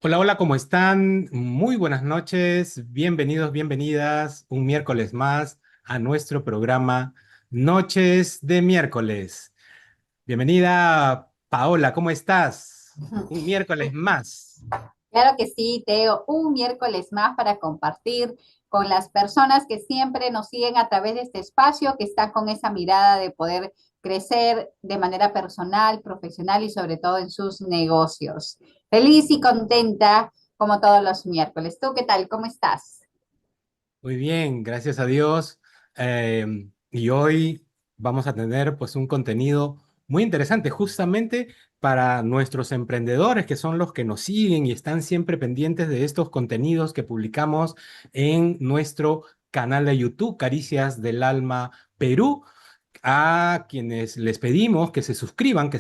Hola, hola, ¿cómo están? Muy buenas noches, bienvenidos, bienvenidas un miércoles más a nuestro programa Noches de Miércoles. Bienvenida, Paola, ¿cómo estás? Un miércoles más. Claro que sí, Teo, un miércoles más para compartir con las personas que siempre nos siguen a través de este espacio, que están con esa mirada de poder crecer de manera personal, profesional y sobre todo en sus negocios. Feliz y contenta como todos los miércoles. ¿Tú qué tal? ¿Cómo estás? Muy bien, gracias a Dios. Y hoy vamos a tener pues un contenido muy interesante justamente para nuestros emprendedores que son los que nos siguen y están siempre pendientes de estos contenidos que publicamos en nuestro canal de YouTube, Caricias del Alma Perú, a quienes les pedimos que se suscriban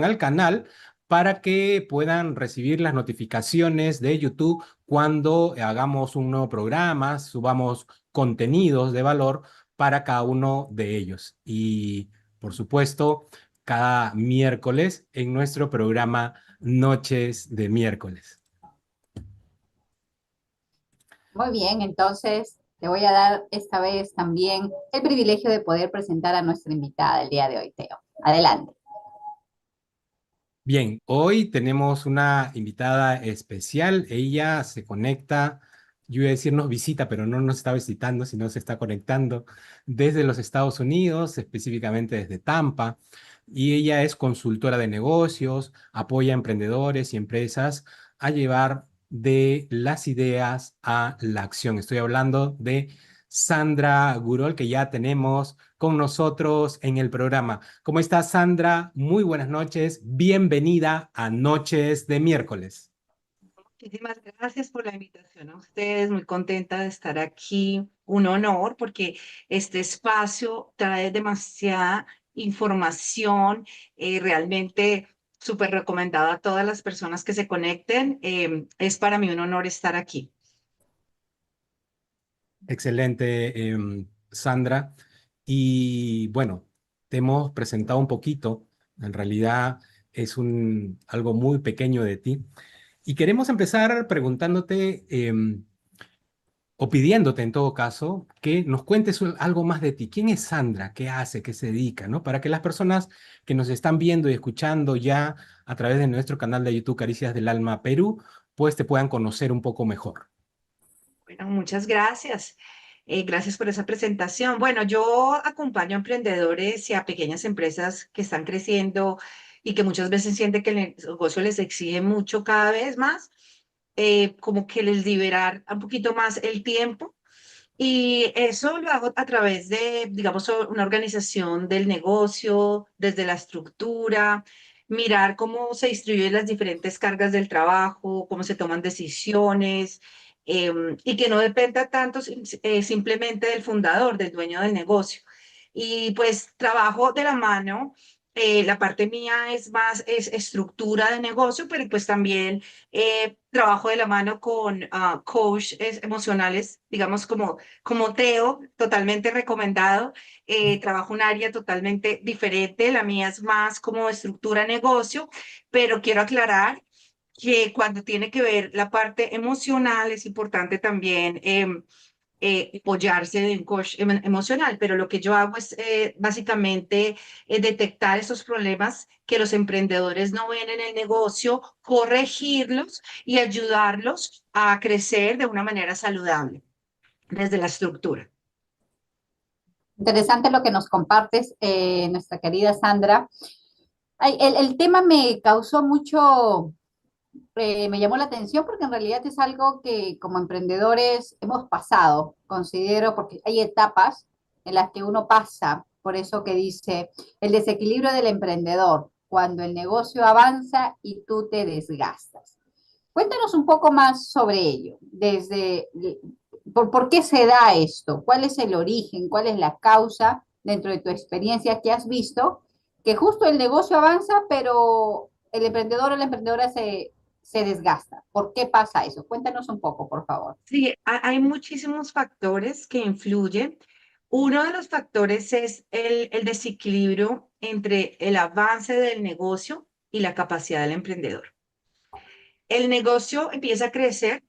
al canal para que puedan recibir las notificaciones de YouTube cuando hagamos un nuevo programa, subamos contenidos de valor para cada uno de ellos. Y, por supuesto, cada miércoles en nuestro programa Noches de Miércoles. Muy bien, entonces te voy a dar esta vez también el privilegio de poder presentar a nuestra invitada el día de hoy, Teo. Adelante. Bien, hoy tenemos una invitada especial. Ella se conecta, yo iba a decir nos visita, pero no nos está visitando, sino se está conectando desde los Estados Unidos, específicamente desde Tampa. Y ella es consultora de negocios, apoya a emprendedores y empresas a llevar de las ideas a la acción. Estoy hablando de Sandra Gurol, que ya tenemos con nosotros en el programa. ¿Cómo estás, Sandra? Muy buenas noches. Bienvenida a Noches de Miércoles. Muchísimas gracias por la invitación a ustedes. Muy contenta de estar aquí. Un honor porque este espacio trae demasiada información, realmente súper recomendado a todas las personas que se conecten. Es para mí un honor estar aquí. Excelente, Sandra. Y bueno, te hemos presentado un poquito. En realidad es algo muy pequeño de ti. Y queremos empezar preguntándote, o pidiéndote en todo caso, que nos cuentes algo más de ti. ¿Quién es Sandra? ¿Qué hace? ¿Qué se dedica? ¿No? Para que las personas que nos están viendo y escuchando ya a través de nuestro canal de YouTube Caricias del Alma Perú, pues te puedan conocer un poco mejor. Bueno, muchas gracias. Gracias por esa presentación. Bueno, yo acompaño a emprendedores y a pequeñas empresas que están creciendo y que muchas veces sienten que el negocio les exige mucho cada vez más, como que les liberar un poquito más el tiempo. Y eso lo hago a través de, digamos, una organización del negocio, desde la estructura, mirar cómo se distribuyen las diferentes cargas del trabajo, cómo se toman decisiones, y que no dependa tanto simplemente del fundador, del dueño del negocio. Y pues trabajo de la mano. La parte mía es más es estructura de negocio, pero pues también trabajo de la mano con coaches emocionales, digamos como Teo, totalmente recomendado. Trabajo un área totalmente diferente, la mía es más como estructura de negocio, pero quiero aclarar que cuando tiene que ver la parte emocional es importante también apoyarse de un coach emocional, pero lo que yo hago es básicamente detectar esos problemas que los emprendedores no ven en el negocio, corregirlos y ayudarlos a crecer de una manera saludable desde la estructura. Interesante lo que nos compartes, nuestra querida Sandra. Ay, el tema me causó mucho, me llamó la atención porque en realidad es algo que como emprendedores hemos pasado, considero, porque hay etapas en las que uno pasa, por eso que dice el desequilibrio del emprendedor, cuando el negocio avanza y tú te desgastas. Cuéntanos un poco más sobre ello, por qué se da esto, cuál es el origen, cuál es la causa dentro de tu experiencia que has visto, que justo el negocio avanza, pero el emprendedor o la emprendedora se desgasta. ¿Por qué pasa eso? Cuéntanos un poco, por favor. Sí, hay muchísimos factores que influyen. Uno de los factores es el desequilibrio entre el avance del negocio y la capacidad del emprendedor. el negocio empieza a crecer,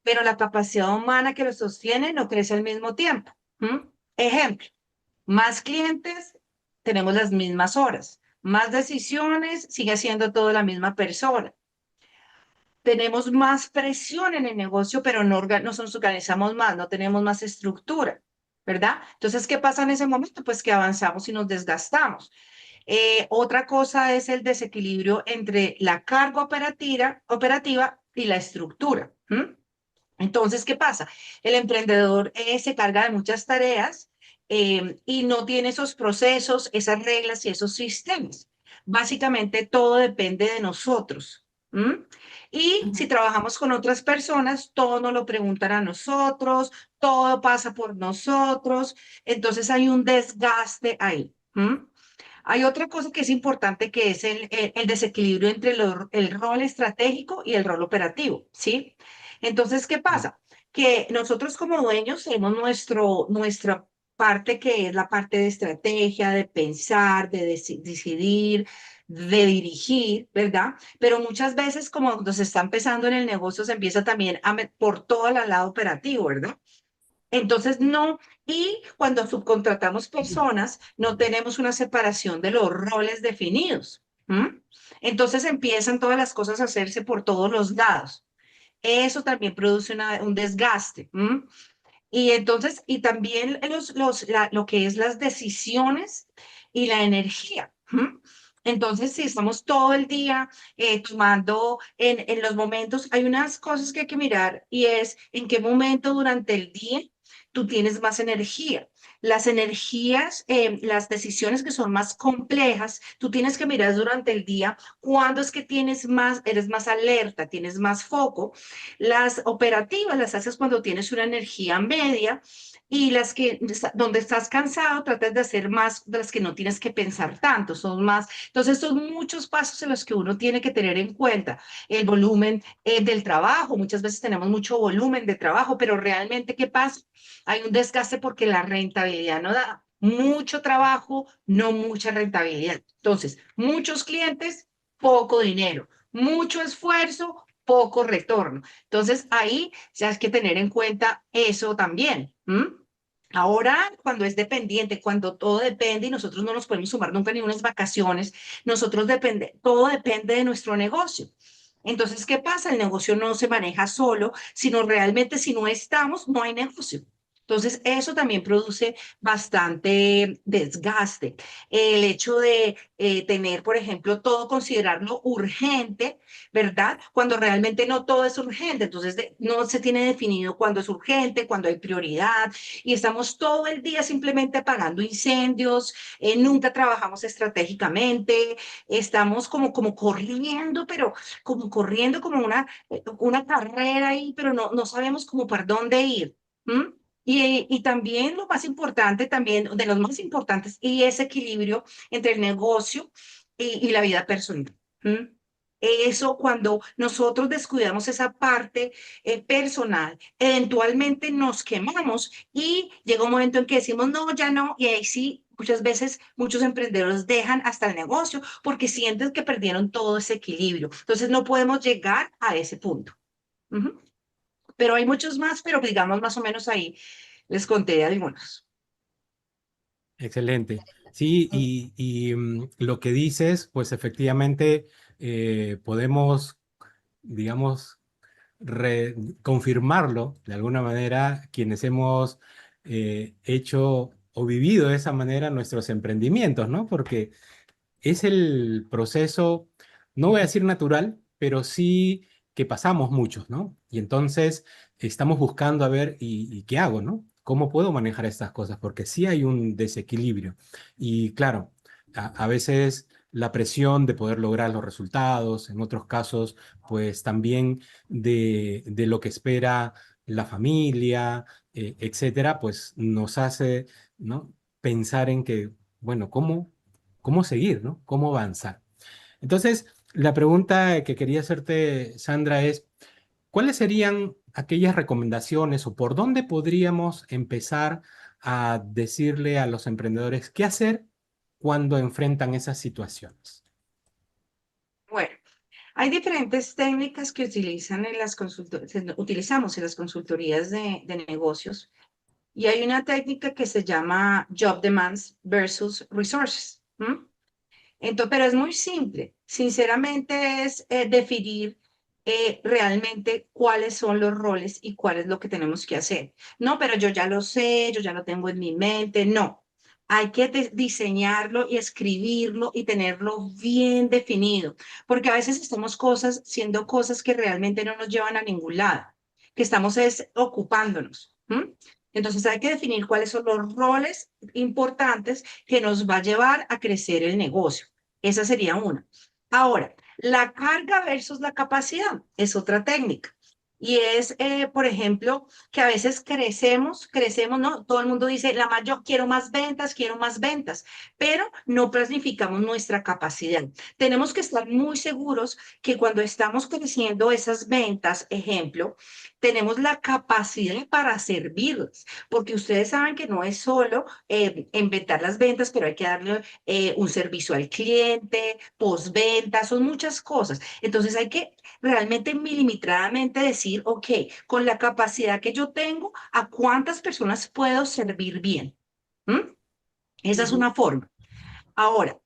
pero la capacidad humana que lo sostiene no crece al mismo tiempo. ¿Mm? Ejemplo, más clientes, tenemos las mismas horas. Más decisiones, sigue siendo todo la misma persona. Tenemos más presión en el negocio, pero no nos organizamos más, no tenemos más estructura, ¿verdad? Entonces, ¿qué pasa en ese momento? Pues que avanzamos y nos desgastamos. Otra cosa es el desequilibrio entre la carga operativa y la estructura. ¿Mm? Entonces, ¿qué pasa? El emprendedor se carga de muchas tareas y no tiene esos procesos, esas reglas y esos sistemas. Básicamente, todo depende de nosotros. ¿M? Y si Ujú. trabajamos con otras personas, todo nos lo preguntan a nosotros, todo pasa por nosotros, entonces hay un desgaste ahí. ¿M? Hay otra cosa que es importante que es el desequilibrio entre el rol estratégico y el rol operativo, ¿sí? Entonces, ¿qué pasa? Que nosotros como dueños tenemos nuestra parte que es la parte de estrategia, de pensar, de decidir, de dirigir, ¿verdad? Pero muchas veces como cuando se está empezando en el negocio, se empieza también por todo el lado operativo, ¿verdad? Entonces, no, y cuando subcontratamos personas, no tenemos una separación de los roles definidos. ¿M? Entonces empiezan todas las cosas a hacerse por todos los lados. Eso también produce un desgaste. ¿M? Y entonces, y también lo que es las decisiones y la energía. ¿M? Entonces, si estamos todo el día tomando en los momentos, hay unas cosas que hay que mirar y es en qué momento durante el día tú tienes más energía. Las energías, las decisiones que son más complejas, tú tienes que mirar durante el día cuándo es que eres más alerta, tienes más foco. Las operativas las haces cuando tienes una energía media y donde estás cansado tratas de hacer más de las que no tienes que pensar tanto, son más. Entonces son muchos pasos en los que uno tiene que tener en cuenta el volumen del trabajo. Muchas veces tenemos mucho volumen de trabajo, pero realmente, ¿qué pasa? Hay un desgaste porque la rentabilidad no da. Mucho trabajo, no mucha rentabilidad. Entonces, muchos clientes, poco dinero. Mucho esfuerzo, poco retorno. Entonces, ahí ya hay que tener en cuenta eso también. ¿M? Ahora, cuando es dependiente, cuando todo depende y nosotros no nos podemos sumar nunca ni unas vacaciones, todo depende de nuestro negocio. Entonces, ¿qué pasa? El negocio no se maneja solo, sino realmente si no estamos, no hay negocio. Entonces, eso también produce bastante desgaste. El hecho de tener, por ejemplo, todo considerarlo urgente, ¿verdad? Cuando realmente no todo es urgente. Entonces, no se tiene definido cuándo es urgente, cuándo hay prioridad, y estamos todo el día simplemente apagando incendios, nunca trabajamos estratégicamente, estamos como corriendo, pero como corriendo como una carrera ahí, pero no sabemos como por dónde ir. ¿M? Y también lo más importante, también de los más importantes, y ese equilibrio entre el negocio y la vida personal. ¿M? Eso, cuando nosotros descuidamos esa parte personal, eventualmente nos quemamos y llega un momento en que decimos, no, ya no, y ahí sí, muchas veces muchos emprendedores dejan hasta el negocio porque sienten que perdieron todo ese equilibrio. Entonces no podemos llegar a ese punto. Ujú. Pero hay muchos más, pero digamos más o menos ahí les conté algunos. Excelente. Sí, lo que dices, pues efectivamente podemos, digamos, confirmarlo de alguna manera quienes hemos hecho o vivido de esa manera nuestros emprendimientos, ¿no? Porque es el proceso, no voy a decir natural, pero sí que pasamos muchos, ¿no? Y entonces estamos buscando a ver, ¿y qué hago, no? ¿Cómo puedo manejar estas cosas? Porque sí hay un desequilibrio. Y claro, a veces la presión de poder lograr los resultados, en otros casos, pues también de lo que espera la familia, etcétera, pues nos hace, ¿no? Pensar en que, bueno, ¿cómo seguir, ¿no? ¿Cómo avanzar? Entonces, la pregunta que quería hacerte, Sandra, es, ¿cuáles serían aquellas recomendaciones o por dónde podríamos empezar a decirle a los emprendedores qué hacer cuando enfrentan esas situaciones? Bueno. Hay diferentes técnicas que utilizan en las utilizamos en las consultorías de negocios y hay una técnica que se llama Job Demands versus Resources. Entonces, pero es muy simple. Sinceramente es definir realmente cuáles son los roles y cuál es lo que tenemos que hacer. No, pero yo ya lo sé, yo ya lo tengo en mi mente. No, hay que diseñarlo y escribirlo y tenerlo bien definido, porque a veces estamos siendo cosas que realmente no nos llevan a ningún lado, que estamos ocupándonos. Entonces hay que definir cuáles son los roles importantes que nos va a llevar a crecer el negocio. Esa sería una. Ahora, la carga versus la capacidad es otra técnica. Y es, por ejemplo, que a veces crecemos, ¿no? Todo el mundo dice, yo quiero más ventas, pero no planificamos nuestra capacidad. Tenemos que estar muy seguros que cuando estamos creciendo esas ventas, ejemplo, tenemos la capacidad para servirlas, porque ustedes saben que no es solo inventar las ventas, pero hay que darle un servicio al cliente, postventa, son muchas cosas. Entonces hay que realmente milimetradamente decir, ok, con la capacidad que yo tengo, ¿a cuántas personas puedo servir bien? ¿Mm? Esa es Ujú. una forma. Ahora,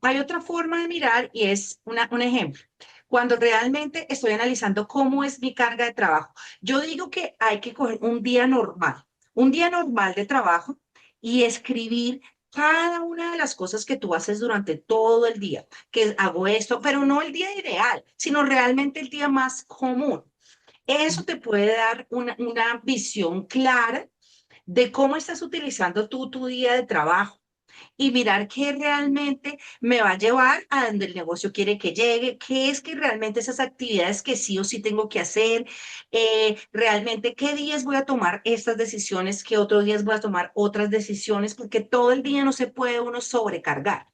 hay otra forma de mirar y es un ejemplo. Cuando realmente estoy analizando cómo es mi carga de trabajo, yo digo que hay que coger un día normal de trabajo y escribir cada una de las cosas que tú haces durante todo el día, que hago esto, pero no el día ideal, sino realmente el día más común. Eso te puede dar una visión clara de cómo estás utilizando tú tu día de trabajo y mirar qué realmente me va a llevar a donde el negocio quiere que llegue, qué es que realmente esas actividades que sí o sí tengo que hacer, realmente qué días voy a tomar estas decisiones, qué otros días voy a tomar otras decisiones, porque todo el día no se puede uno sobrecargar.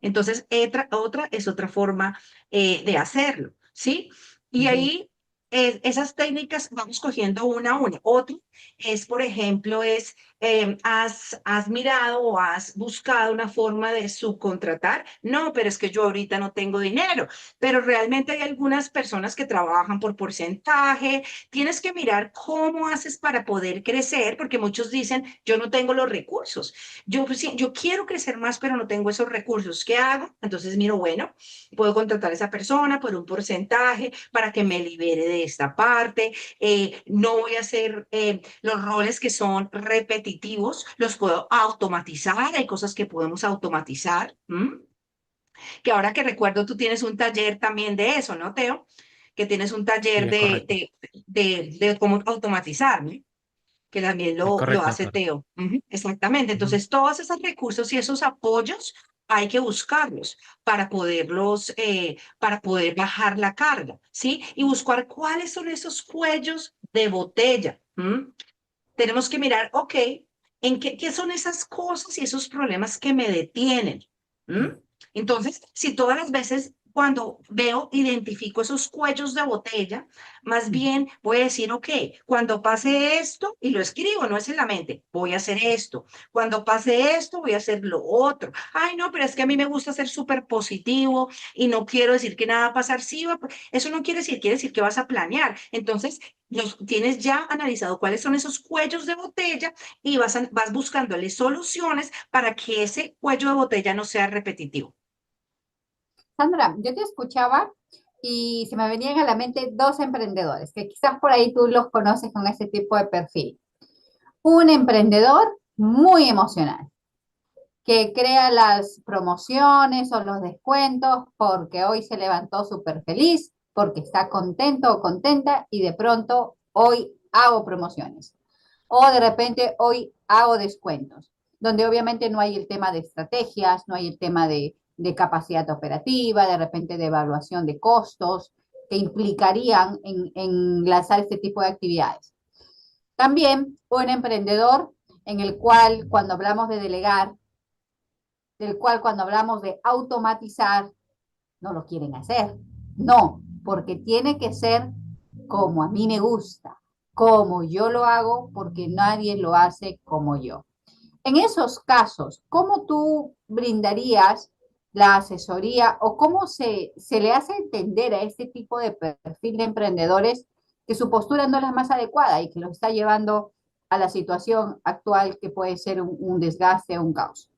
Entonces, otra es otra forma de hacerlo, ¿sí? Y Ujú. ahí esas técnicas vamos cogiendo una a una. Otra es, por ejemplo, has mirado o has buscado una forma de subcontratar. No, pero es que yo ahorita no tengo dinero, pero realmente hay algunas personas que trabajan por porcentaje. Tienes que mirar cómo haces para poder crecer, porque muchos dicen, yo no tengo los recursos. Yo, pues, sí, yo quiero crecer más, pero no tengo esos recursos. ¿Qué hago? Entonces miro, bueno, puedo contratar a esa persona por un porcentaje para que me libere de esta parte. No voy a hacer los roles que son repetitivos, los puedo automatizar. Hay cosas que podemos automatizar. Que ahora que recuerdo, tú tienes un taller también de eso, ¿no, Teo? Que tienes un Sí, taller es correcto. de cómo automatizar, ¿no? Que también Es lo correcto, es hace correcto. Teo. Exactamente. Ujú. Entonces, todos esos recursos y esos apoyos hay que buscarlos para poder bajar la carga, ¿sí? Y buscar cuáles son esos cuellos de botella. Tenemos que mirar, ok, qué son esas cosas y esos problemas que me detienen. ¿Mm? Entonces, si todas las veces cuando identifico esos cuellos de botella, más bien voy a decir, ok, cuando pase esto, y lo escribo, no es en la mente, voy a hacer esto. Cuando pase esto, voy a hacer lo otro. Ay, no, pero es que a mí me gusta ser súper positivo y no quiero decir que nada va a pasar. Sí, eso no quiere decir que vas a planear. Entonces, tienes ya analizado cuáles son esos cuellos de botella y vas buscándole soluciones para que ese cuello de botella no sea repetitivo. Sandra, yo te escuchaba y se me venían a la mente dos emprendedores, que quizás por ahí tú los conoces con ese tipo de perfil. Un emprendedor muy emocional, que crea las promociones o los descuentos porque hoy se levantó súper feliz, porque está contento o contenta y de pronto hoy hago promociones. O de repente hoy hago descuentos, donde obviamente no hay el tema de estrategias, no hay el tema de capacidad operativa, de repente de evaluación de costos que implicarían en lanzar este tipo de actividades. También un emprendedor en el cual cuando hablamos de delegar, del cual cuando hablamos de automatizar, no lo quieren hacer. No, porque tiene que ser como a mí me gusta, como yo lo hago, porque nadie lo hace como yo. En esos casos, ¿cómo tú brindarías la asesoría o cómo se le hace entender a este tipo de perfil de emprendedores que su postura no es la más adecuada y que los está llevando a la situación actual que puede ser un desgaste o un caos?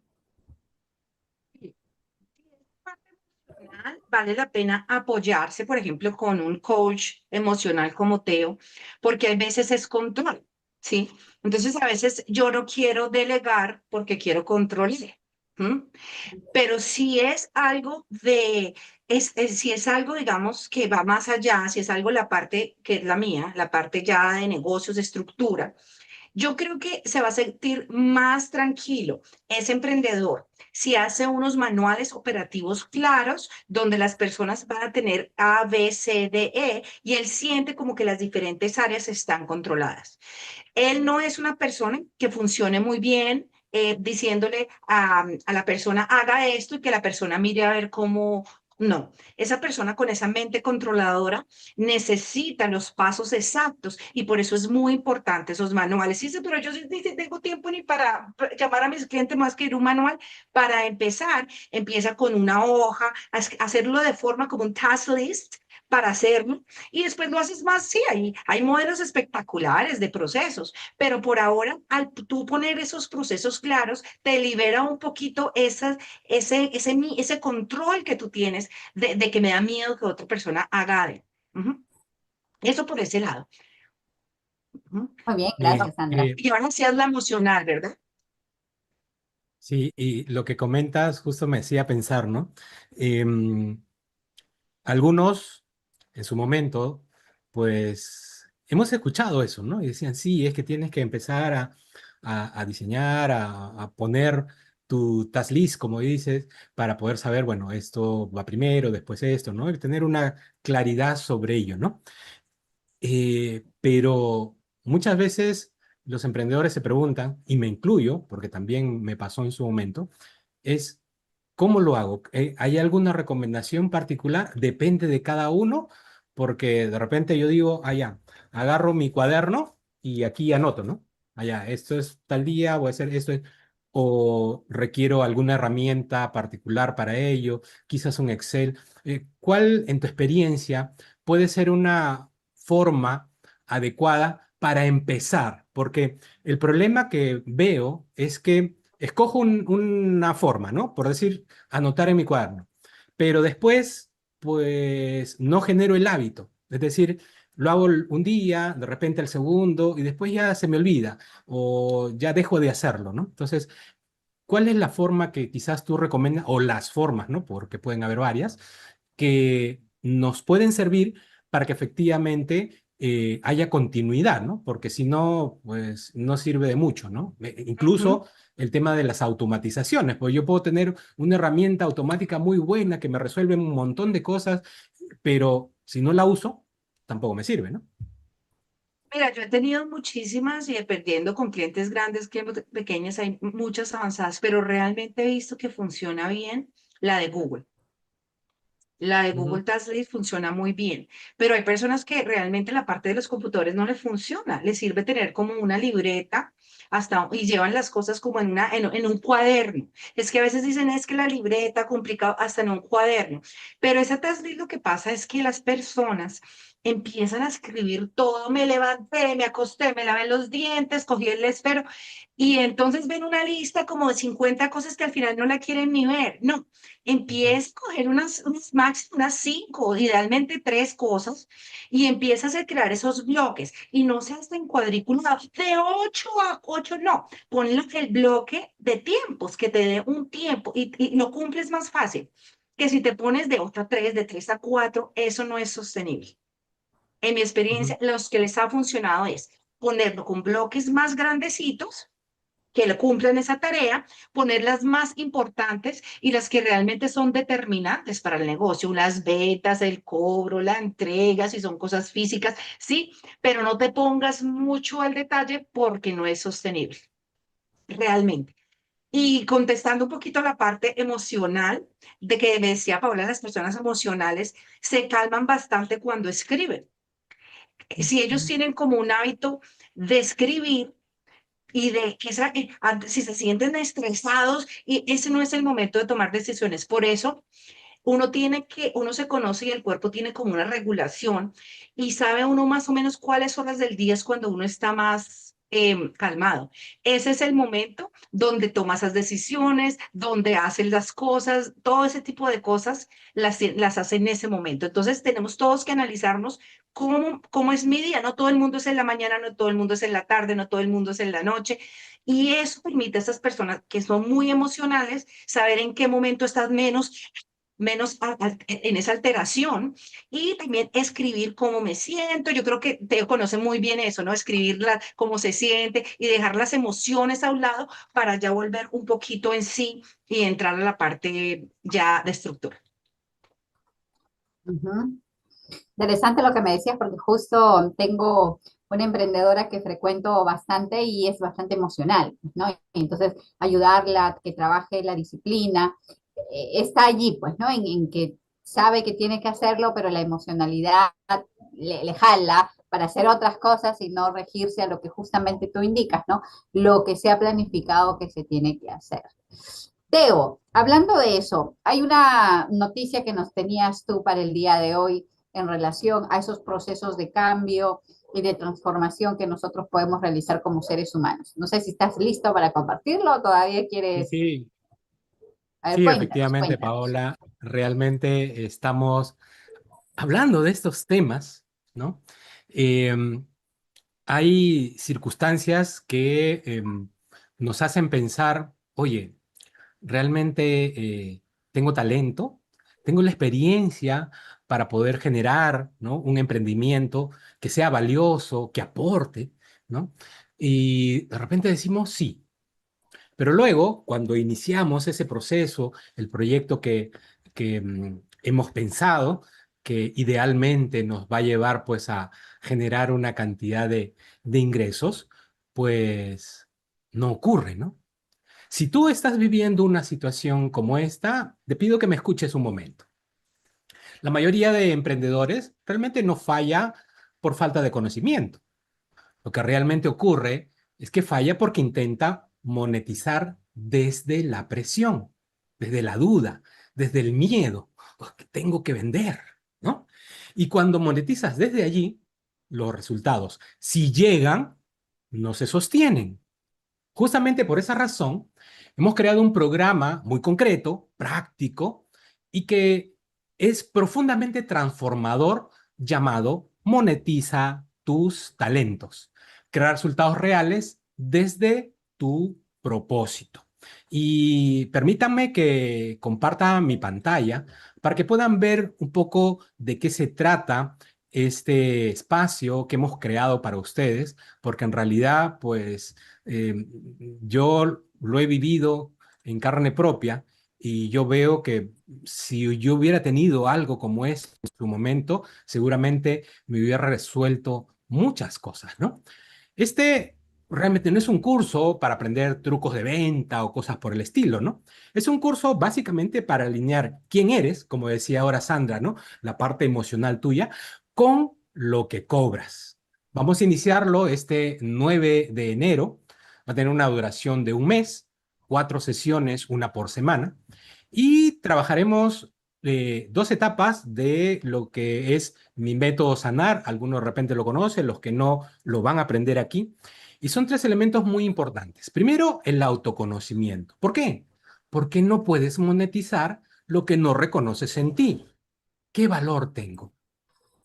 Vale la pena apoyarse, por ejemplo, con un coach emocional como Teo, porque a veces es control, ¿sí? Entonces, a veces yo no quiero delegar porque quiero controlar. ¿M? Pero si es algo si es algo, digamos, que va más allá, si es algo la parte que es la mía, la parte ya de negocios, de estructura, yo creo que se va a sentir más tranquilo ese emprendedor si hace unos manuales operativos claros donde las personas van a tener A, B, C, D, E y él siente como que las diferentes áreas están controladas. Él no es una persona que funcione muy bien diciéndole a la persona haga esto y que la persona mire a ver cómo. No, esa persona con esa mente controladora necesita los pasos exactos y por eso es muy importante esos manuales. Sí, sí, pero yo sí, ni tengo tiempo ni para llamar a mis clientes más que ir un manual. Para empezar, empieza con una hoja, hacerlo de forma como un task list para hacerlo y después lo haces más, sí, hay modelos espectaculares de procesos, pero por ahora, al tú poner esos procesos claros, te libera un poquito ese control que tú tienes de que me da miedo que otra persona haga de. Ujú. Eso por ese lado. Ujú. Muy bien, Bien, gracias, Sandra. Y ahora sí es la emocional, ¿verdad? sí, y lo que comentas justo me hacía pensar, ¿no? Em, Algunos, en su momento, pues hemos escuchado eso, ¿no? Y decían, sí, es que tienes que empezar a diseñar, a poner tu task list, como dices, para poder saber, bueno, esto va primero, después esto, ¿no? Y tener una claridad sobre ello, ¿no? Pero muchas veces los emprendedores se preguntan, y me incluyo, porque también me pasó en su momento, es ¿cómo lo hago? ¿Hay alguna recomendación particular? Depende de cada uno, porque de repente yo digo, ya, agarro mi cuaderno y aquí anoto, ¿no? Esto es tal día, voy a hacer esto, o requiero alguna herramienta particular para ello, quizás un Excel. ¿Cuál, en tu experiencia, puede ser una forma adecuada para empezar? Porque el problema que veo es que escojo una forma, ¿no? Por decir, anotar en mi cuaderno. Pero después, pues, no genero el hábito. Es decir, lo hago un día, de repente el segundo, y después ya se me olvida o ya dejo de hacerlo, ¿no? Entonces, ¿cuál es la forma que quizás tú recomiendas, o las formas, ¿no? Porque pueden haber varias, que nos pueden servir para que efectivamente haya continuidad, ¿no? Porque si no, pues no sirve de mucho, ¿no? Ujú. Incluso el tema de las automatizaciones, pues yo puedo tener una herramienta automática muy buena que me resuelve un montón de cosas, pero si no la uso, tampoco me sirve, ¿no? Mira, yo he tenido muchísimas y dependiendo con clientes grandes, clientes pequeñas, hay muchas avanzadas, pero realmente he visto que funciona bien la de Google. La de Ujú. Google Translate funciona muy bien, pero hay personas que realmente la parte de los computadores no les funciona. Les sirve tener como una libreta y llevan las cosas como en un cuaderno. Es que a veces dicen es que la libreta complicado hasta en un cuaderno, pero esa Translate lo que pasa es que las personas empiezan a escribir todo, me levanté, me acosté, me lavé los dientes, cogí el esfero y entonces ven una lista como de 50 cosas que al final no la quieren ni ver. No, Ujú. empieza a coger unas máximo, unas cinco, idealmente tres cosas, y empiezas a crear esos bloques. Y no seas tan cuadriculado, de 8 a 8, no. Ponle el bloque de tiempos, que te dé un tiempo y lo cumples más fácil. Que si te pones de 8 a 3, de 3 a 4, eso no es sostenible. En mi Ujú. experiencia, los que les ha funcionado es ponerlo con bloques más grandecitos que le cumplan esa tarea, poner las más importantes y las que realmente son determinantes para el negocio, las ventas, el cobro, la entrega, si son cosas físicas, sí, pero no te pongas mucho al detalle porque no es sostenible, realmente. Y contestando un poquito la parte emocional, de que me decía Paola, las personas emocionales se calman bastante cuando escriben. Si ellos Ujú. tienen como un hábito de escribir, y de que si se sienten estresados, y ese no es el momento de tomar decisiones. Por eso uno se conoce y el cuerpo tiene como una regulación y sabe uno más o menos cuáles horas del día es cuando uno está más calmado. Ese es el momento donde tomas esas decisiones, donde haces las cosas, todo ese tipo de cosas las hace en ese momento. Entonces tenemos todos que analizarnos cómo es mi día. No todo el mundo es en la mañana, no todo el mundo es en la tarde, no todo el mundo es en la noche. Y eso permite a esas personas que son muy emocionales saber en qué momento estás en esa alteración y también escribir cómo me siento. Yo creo que te conoce muy bien eso, ¿no? Escribirla cómo se siente y dejar las emociones a un lado para ya volver un poquito en sí y entrar a la parte ya de estructura. Ujú. Interesante lo que me decías, porque justo tengo una emprendedora que frecuento bastante y es bastante emocional, ¿no? Entonces, ayudarla a que trabaje la disciplina, está allí, pues, ¿no? En que sabe que tiene que hacerlo, pero la emocionalidad le jala para hacer otras cosas y no regirse a lo que justamente tú indicas, ¿no? Lo que se ha planificado que se tiene que hacer. Teo, hablando de eso, hay una noticia que nos tenías tú para el día de hoy en relación a esos procesos de cambio y de transformación que nosotros podemos realizar como seres humanos. No sé si estás listo para compartirlo o todavía Sí, quieres... sí, A ver, sí, cuéntanos, efectivamente, cuéntanos. Paola, realmente estamos hablando de estos temas, ¿no? Em, Hay circunstancias que nos hacen pensar, oye, realmente tengo talento, tengo la experiencia para poder generar, ¿no? Un emprendimiento que sea valioso, que aporte, ¿no? Y de repente decimos sí. Pero luego, cuando iniciamos ese proceso, el proyecto que hemos pensado, que idealmente nos va a llevar pues a generar una cantidad de ingresos, pues no ocurre, ¿no? Si tú estás viviendo una situación como esta, te pido que me escuches un momento. La mayoría de emprendedores realmente no falla por falta de conocimiento. Lo que realmente ocurre es que falla porque intenta monetizar desde la presión, desde la duda, desde el miedo. "Oh, que tengo que vender, ¿no? Y cuando monetizas desde allí, los resultados, si llegan, no se sostienen. Justamente por esa razón, hemos creado un programa muy concreto, práctico, y que es profundamente transformador llamado Monetiza tus talentos. Crear resultados reales desde tu propósito. Y permítanme que comparta mi pantalla para que puedan ver un poco de qué se trata este espacio que hemos creado para ustedes, porque en realidad, pues, yo lo he vivido en carne propia y yo veo que si yo hubiera tenido algo como este en su momento, seguramente me hubiera resuelto muchas cosas, ¿no? Este realmente no es un curso para aprender trucos de venta o cosas por el estilo, ¿no? Es un curso básicamente para alinear quién eres, como decía ahora Sandra, ¿no? La parte emocional tuya, con lo que cobras. Vamos a iniciarlo este 9 de enero. Va a tener una duración de un mes, 4 sesiones, una por semana. Y trabajaremos dos etapas de lo que es mi método Sanar. Algunos de repente lo conocen, los que no lo van a aprender aquí. Y son 3 elementos muy importantes. Primero, el autoconocimiento. ¿Por qué? Porque no puedes monetizar lo que no reconoces en ti. ¿Qué valor tengo?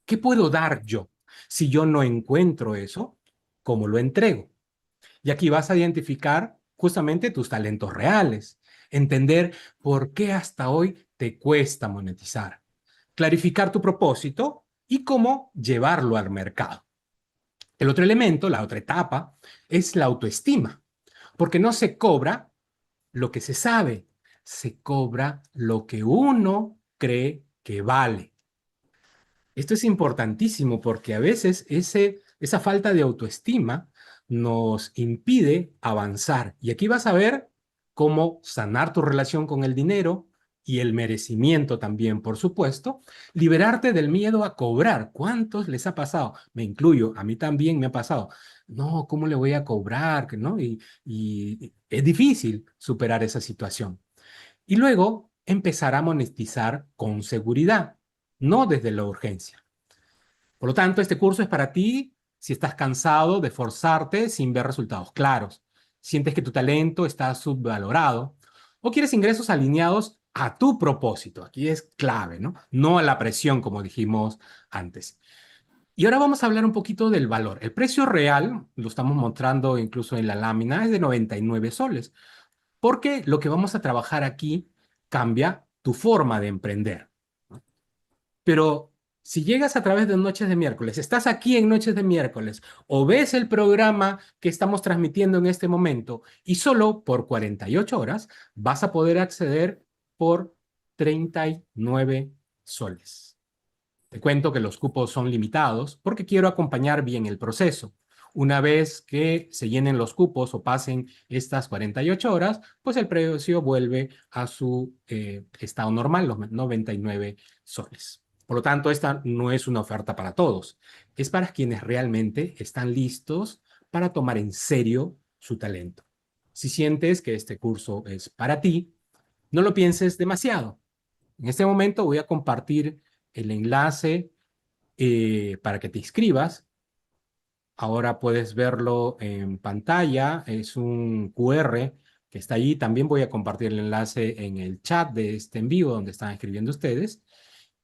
¿Qué puedo dar yo? Si yo no encuentro eso, ¿cómo lo entrego? Y aquí vas a identificar justamente tus talentos reales, entender por qué hasta hoy te cuesta monetizar, clarificar tu propósito y cómo llevarlo al mercado. El otro elemento, la otra etapa, es la autoestima, porque no se cobra lo que se sabe, se cobra lo que uno cree que vale. Esto es importantísimo porque a veces esa falta de autoestima nos impide avanzar. Y aquí vas a ver cómo sanar tu relación con el dinero y el merecimiento también, por supuesto, liberarte del miedo a cobrar. ¿Cuántos les ha pasado? Me incluyo, a mí también me ha pasado. No, ¿cómo le voy a cobrar? ¿No? Y es difícil superar esa situación. Y luego empezar a monetizar con seguridad, no desde la urgencia. Por lo tanto, este curso es para ti si estás cansado de forzarte sin ver resultados claros, sientes que tu talento está subvalorado o quieres ingresos alineados a tu propósito. Aquí es clave, ¿no? No a la presión, como dijimos antes. Y ahora vamos a hablar un poquito del valor. El precio real, lo estamos mostrando incluso en la lámina, es de 99 soles, porque lo que vamos a trabajar aquí cambia tu forma de emprender, ¿no? Pero si llegas a través de Noches de Miércoles, estás aquí en Noches de Miércoles o ves el programa que estamos transmitiendo en este momento y solo por 48 horas vas a poder acceder por 39 soles. Te cuento que los cupos son limitados porque quiero acompañar bien el proceso. Una vez que se llenen los cupos o pasen estas 48 horas, pues el precio vuelve a su estado normal, los 99 soles. Por lo tanto, esta no es una oferta para todos. Es para quienes realmente están listos para tomar en serio su talento. Si sientes que este curso es para ti, no lo pienses demasiado. En este momento voy a compartir el enlace para que te inscribas. Ahora puedes verlo en pantalla. Es un QR que está allí. También voy a compartir el enlace en el chat de este en vivo donde están escribiendo ustedes.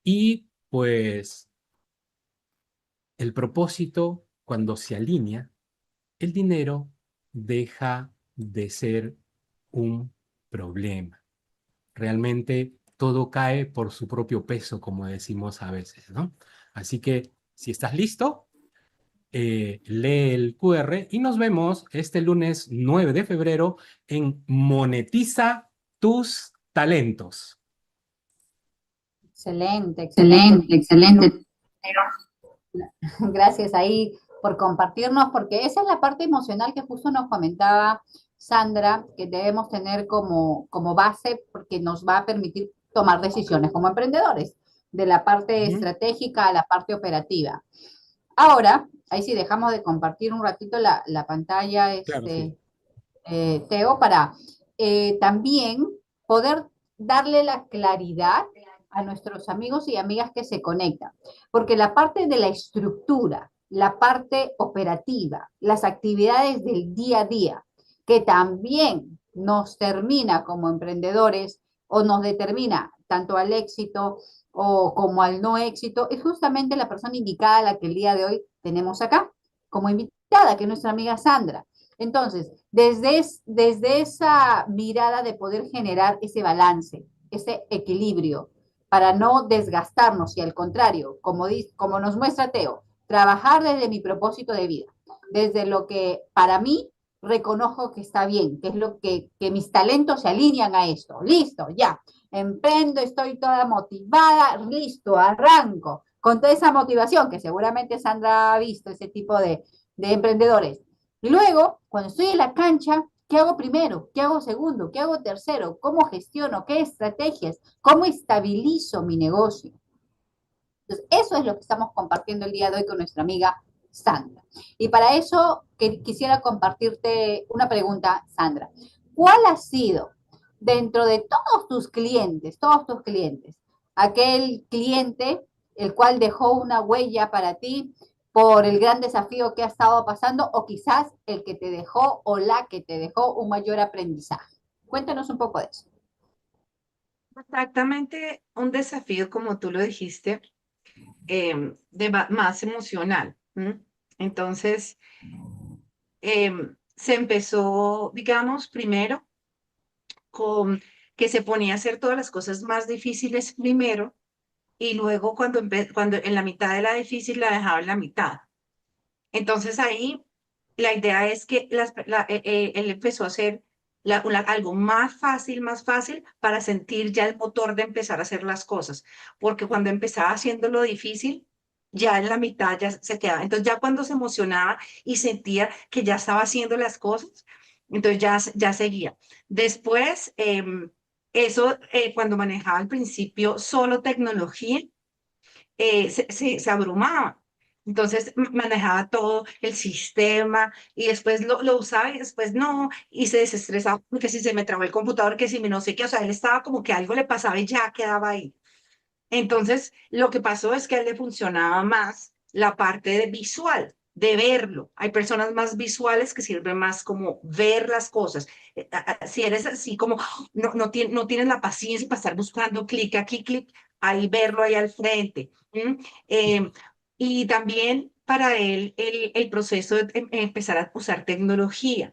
Y pues el propósito, cuando se alinea, el dinero deja de ser un problema. Realmente todo cae por su propio peso, como decimos a veces, ¿no? Así que si estás listo, lee el QR y nos vemos este lunes 9 de febrero en Monetiza tus talentos. Excelente, excelente. Excelente, excelente. Gracias ahí por compartirnos, porque esa es la parte emocional que justo nos comentaba Sandra, que debemos tener como base, porque nos va a permitir tomar decisiones como emprendedores, de la parte estratégica a la parte operativa. Ahora, ahí sí dejamos de compartir un ratito la pantalla, Claro, sí. Teo, para también poder darle la claridad a nuestros amigos y amigas que se conectan, porque la parte de la estructura, la parte operativa, las actividades del día a día, que también nos termina como emprendedores o nos determina tanto al éxito o como al no éxito, es justamente la persona indicada a la que el día de hoy tenemos acá como invitada, que es nuestra amiga Sandra. Entonces, desde esa mirada de poder generar ese balance, ese equilibrio, para no desgastarnos y al contrario, como nos muestra Teo, trabajar desde mi propósito de vida, desde lo que para mí reconozco que está bien, que es lo que mis talentos se alinean a esto. Listo, ya, emprendo, estoy toda motivada, listo, arranco, con toda esa motivación que seguramente Sandra ha visto, ese tipo de emprendedores. Y luego, cuando estoy en la cancha, ¿qué hago primero? ¿Qué hago segundo? ¿Qué hago tercero? ¿Cómo gestiono? ¿Qué estrategias? ¿Cómo estabilizo mi negocio? Entonces, eso es lo que estamos compartiendo el día de hoy con nuestra amiga Sandra. Y para eso quisiera compartirte una pregunta, Sandra. ¿Cuál ha sido, dentro de todos tus clientes, aquel cliente el cual dejó una huella para ti por el gran desafío que ha estado pasando o quizás el que te dejó o la que te dejó un mayor aprendizaje? Cuéntanos un poco de eso. Exactamente un desafío, como tú lo dijiste, más emocional. ¿M? Entonces, se empezó, digamos, primero con que se ponía a hacer todas las cosas más difíciles primero y luego cuando en la mitad de la difícil la dejaba en la mitad. Entonces ahí la idea es que él empezó a hacer algo más fácil para sentir ya el motor de empezar a hacer las cosas, porque cuando empezaba haciendo lo difícil, ya en la mitad ya se quedaba. Entonces ya cuando se emocionaba y sentía que ya estaba haciendo las cosas, entonces ya seguía. Después Eso, cuando manejaba al principio solo tecnología, se abrumaba. Entonces manejaba todo el sistema y después lo usaba y después no, y se desestresaba porque si se me trabó el computador, que si me no sé qué, o sea, él estaba como que algo le pasaba y ya quedaba ahí. Entonces, lo que pasó es que a él le funcionaba más la parte de visual, de verlo. Hay personas más visuales que sirven más como ver las cosas. Si eres así como no tienes la paciencia para estar buscando clic aquí, clic, ahí verlo ahí al frente. ¿M? Y también para él el proceso de empezar a usar tecnología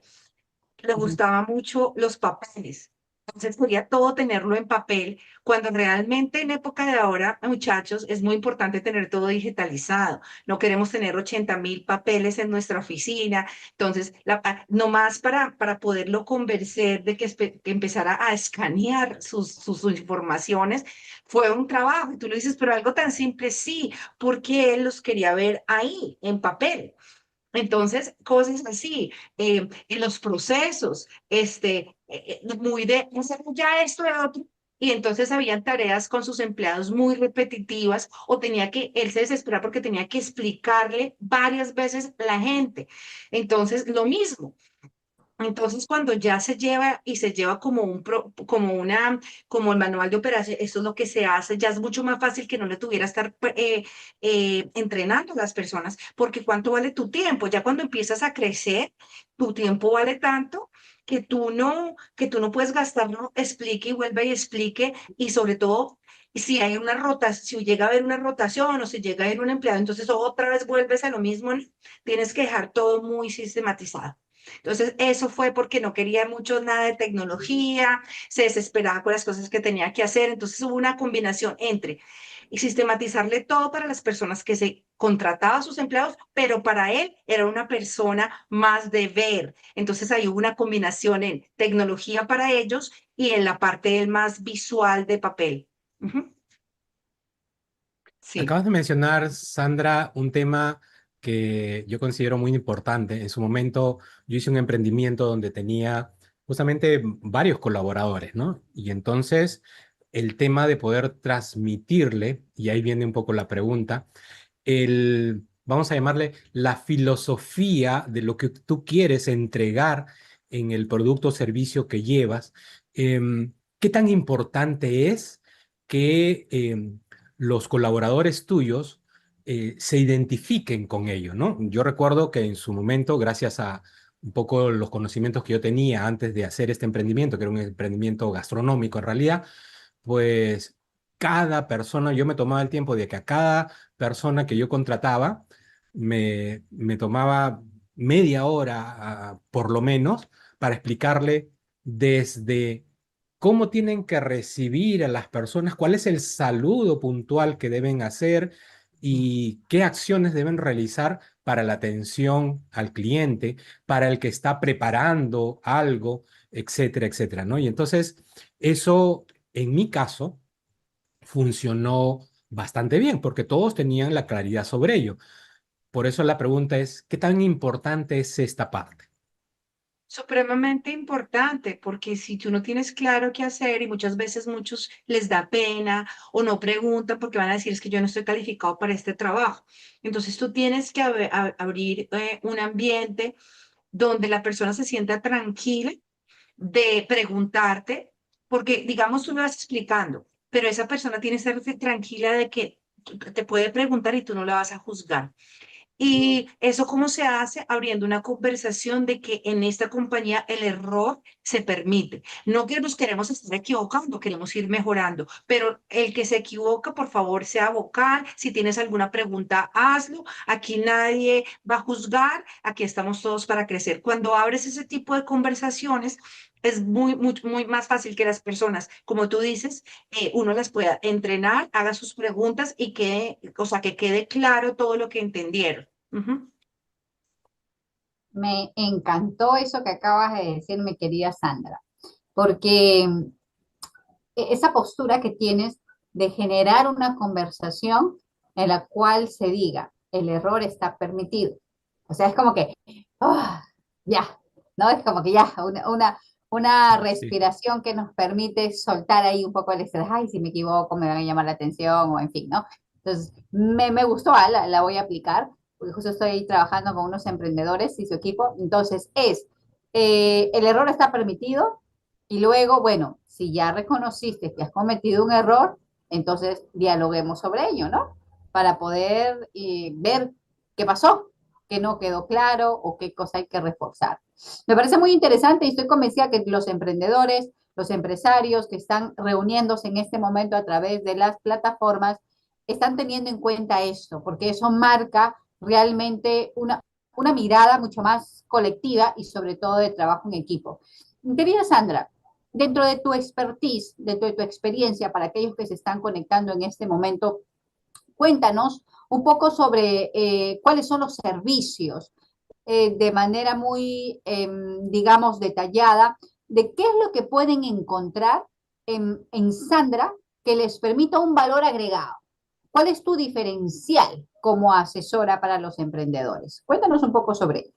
le Ujú. gustaba mucho los papeles. Entonces quería todo tenerlo en papel, cuando realmente en época de ahora, muchachos, es muy importante tener todo digitalizado. No queremos tener 80.000 papeles en nuestra oficina. Entonces, nomás para poderlo convencer de que empezara a escanear sus informaciones, fue un trabajo. Y tú lo dices, pero algo tan simple, sí, porque él los quería ver ahí, en papel. Entonces, cosas así, en los procesos, muy de hacer ya esto de otro. Y entonces habían tareas con sus empleados muy repetitivas o él se desesperaba porque tenía que explicarle varias veces a la gente. Entonces, lo mismo. Entonces, cuando ya se lleva y se lleva como el manual de operación, eso es lo que se hace, ya es mucho más fácil que no le tuviera estar entrenando a las personas, porque ¿cuánto vale tu tiempo? Ya cuando empiezas a crecer, tu tiempo vale tanto que tú no puedes gastarlo, explique y vuelve y explique, y sobre todo, si hay una rotación, si llega a haber una rotación o si llega a haber un empleado, entonces otra vez vuelves a lo mismo, ¿no? Tienes que dejar todo muy sistematizado. Entonces, eso fue porque no quería mucho nada de tecnología, se desesperaba con las cosas que tenía que hacer. Entonces, hubo una combinación entre sistematizarle todo para las personas que se contrataba a sus empleados, pero para él era una persona más de ver. Entonces, ahí hubo una combinación en tecnología para ellos y en la parte más visual de papel. Ujú. Sí. Acabas de mencionar, Sandra, un tema que yo considero muy importante. En su momento yo hice un emprendimiento donde tenía justamente varios colaboradores, ¿no? Y entonces el tema de poder transmitirle, y ahí viene un poco la pregunta, vamos a llamarle la filosofía de lo que tú quieres entregar en el producto o servicio que llevas. ¿Qué tan importante es que los colaboradores tuyos se identifiquen con ello, ¿no? Yo recuerdo que en su momento, gracias a un poco los conocimientos que yo tenía antes de hacer este emprendimiento, que era un emprendimiento gastronómico en realidad, pues cada persona, yo me tomaba el tiempo de que a cada persona que yo contrataba me tomaba media hora, por lo menos, para explicarle desde cómo tienen que recibir a las personas, cuál es el saludo puntual que deben hacer y qué acciones deben realizar para la atención al cliente, para el que está preparando algo, etcétera, etcétera, ¿no? Y entonces, eso, en mi caso, funcionó bastante bien porque todos tenían la claridad sobre ello. Por eso la pregunta es, ¿qué tan importante es esta parte? Supremamente importante, porque si tú no tienes claro qué hacer y muchas veces muchos les da pena o no preguntan porque van a decir es que yo no estoy calificado para este trabajo. Entonces tú tienes que abrir un ambiente donde la persona se sienta tranquila de preguntarte, porque digamos tú me vas explicando, pero esa persona tiene que estar tranquila de que te puede preguntar y tú no la vas a juzgar. ¿Y eso cómo se hace? Abriendo una conversación de que en esta compañía el error se permite. No que nos queremos estar equivocando, queremos ir mejorando, pero el que se equivoca, por favor, sea vocal. Si tienes alguna pregunta, hazlo. Aquí nadie va a juzgar, aquí estamos todos para crecer. Cuando abres ese tipo de conversaciones, es muy más fácil que las personas, como tú dices, uno las pueda entrenar, haga sus preguntas y o sea, que quede claro todo lo que entendieron. Ujú. Me encantó eso que acabas de decir, mi querida Sandra, porque esa postura que tienes de generar una conversación en la cual se diga, el error está permitido. O sea, es como que, ah, ya, ¿no? Es como que ya, una Sí. respiración que nos permite soltar ahí un poco el estrés. Ay, si me equivoco, me van a llamar la atención o en fin, ¿no? Entonces, me gustó, la voy a aplicar, porque justo estoy trabajando con unos emprendedores y su equipo. Entonces, el error está permitido y luego, bueno, si ya reconociste que has cometido un error, entonces dialoguemos sobre ello, ¿no? Para poder ver qué pasó, qué no quedó claro o qué cosa hay que reforzar. Me parece muy interesante y estoy convencida que los emprendedores, los empresarios que están reuniéndose en este momento a través de las plataformas, están teniendo en cuenta esto, porque eso marca realmente una mirada mucho más colectiva y sobre todo de trabajo en equipo. Querida Sandra, dentro de tu expertise, dentro de tu experiencia, para aquellos que se están conectando en este momento, cuéntanos un poco sobre cuáles son los servicios de manera muy, digamos, detallada de qué es lo que pueden encontrar en Sandra que les permita un valor agregado. ¿Cuál es tu diferencial como asesora para los emprendedores? Cuéntanos un poco sobre ello.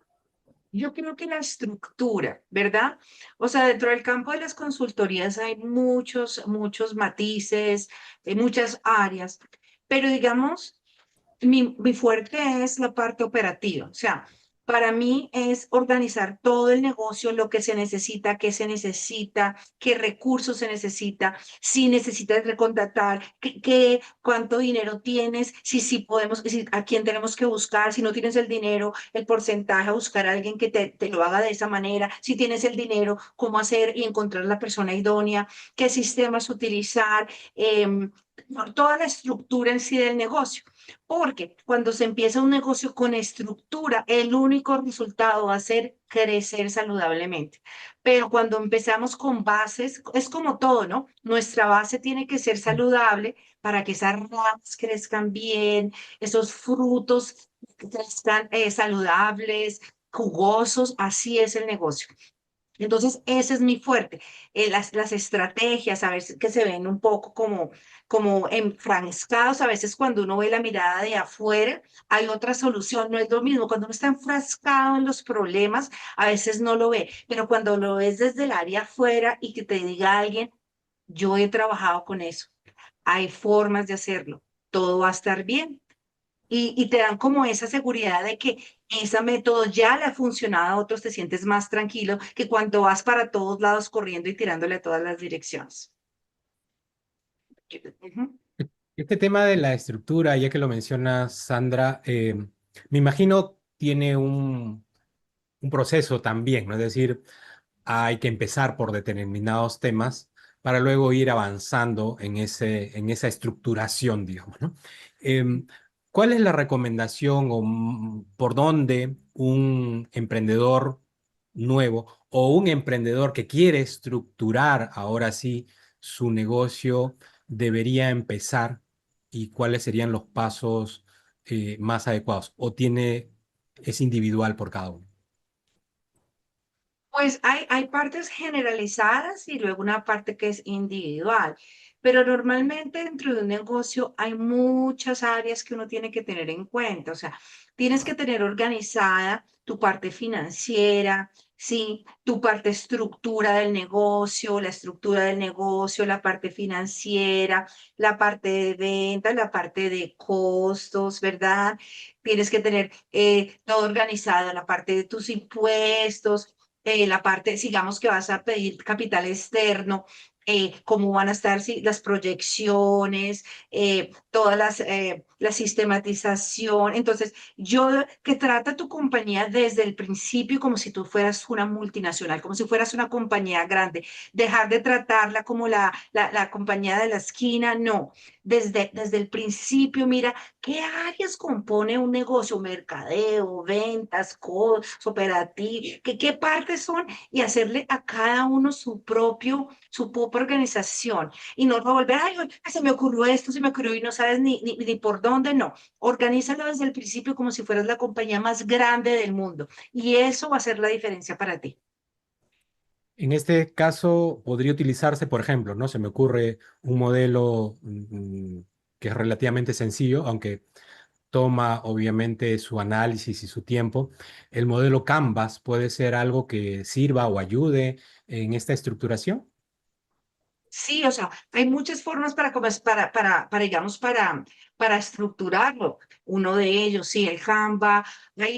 Yo creo que la estructura, ¿verdad? O sea, dentro del campo de las consultorías hay muchos matices, muchas áreas, pero digamos, mi fuerte es la parte operativa, o sea, para mí es organizar todo el negocio, lo que se necesita, qué se necesita, qué recursos se necesita, si necesitas recontratar, cuánto dinero tienes, si podemos, si, a quién tenemos que buscar, si no tienes el dinero, el porcentaje, a buscar a alguien que te lo haga de esa manera, si tienes el dinero, cómo hacer y encontrar la persona idónea, qué sistemas utilizar, toda la estructura en sí del negocio. Porque cuando se empieza un negocio con estructura, el único resultado va a ser crecer saludablemente. Pero cuando empezamos con bases, es como todo, ¿no? Nuestra base tiene que ser saludable para que esas ramas crezcan bien, esos frutos crezcan saludables, jugosos, así es el negocio. Entonces, ese es mi fuerte. Las estrategias, a veces que se ven un poco como enfrascados, a veces cuando uno ve la mirada de afuera, hay otra solución, no es lo mismo. Cuando uno está enfrascado en los problemas, a veces no lo ve, pero cuando lo ves desde el área afuera y que te diga alguien, yo he trabajado con eso, hay formas de hacerlo, todo va a estar bien y te dan como esa seguridad de que ese método ya le ha funcionado a otros, te sientes más tranquilo que cuando vas para todos lados corriendo y tirándole a todas las direcciones. Ujú. Este tema de la estructura, ya que lo mencionas, Sandra, me imagino tiene un proceso también, ¿no? Es decir, hay que empezar por determinados temas para luego ir avanzando en esa estructuración, digamos, ¿no? Em, ¿Cuál es la recomendación o por dónde un emprendedor nuevo o un emprendedor que quiere estructurar ahora sí su negocio debería empezar y cuáles serían los pasos más adecuados? ¿O es individual por cada uno? Pues hay partes generalizadas y luego una parte que es individual, pero normalmente dentro de un negocio hay muchas áreas que uno tiene que tener en cuenta, o sea, tienes que tener organizada tu parte financiera, sí, tu parte estructura del negocio, la estructura del negocio, la parte financiera, la parte de ventas, la parte de costos, ¿verdad? Tienes que tener todo organizado, la parte de tus impuestos, la parte, digamos que vas a pedir capital externo, cómo van a estar las proyecciones, la sistematización. Entonces, yo que trata tu compañía desde el principio como si tú fueras una multinacional, como si fueras una compañía grande, dejar de tratarla como la compañía de la esquina, no. Desde el principio, mira, ¿qué áreas compone un negocio? Mercadeo, ventas, costos, operativos, ¿qué partes son? Y hacerle a cada uno su propia organización. Y no volver, ay, se me ocurrió esto, se me ocurrió y no sabes ni por dónde, no. Organízalo desde el principio como si fueras la compañía más grande del mundo. Y eso va a ser la diferencia para ti. En este caso podría utilizarse, por ejemplo, ¿no? Se me ocurre un modelo que es relativamente sencillo, aunque toma obviamente su análisis y su tiempo. El modelo Canvas puede ser algo que sirva o ayude en esta estructuración. Sí, o sea, hay muchas formas digamos, para estructurarlo. Uno de ellos, sí, el Canva.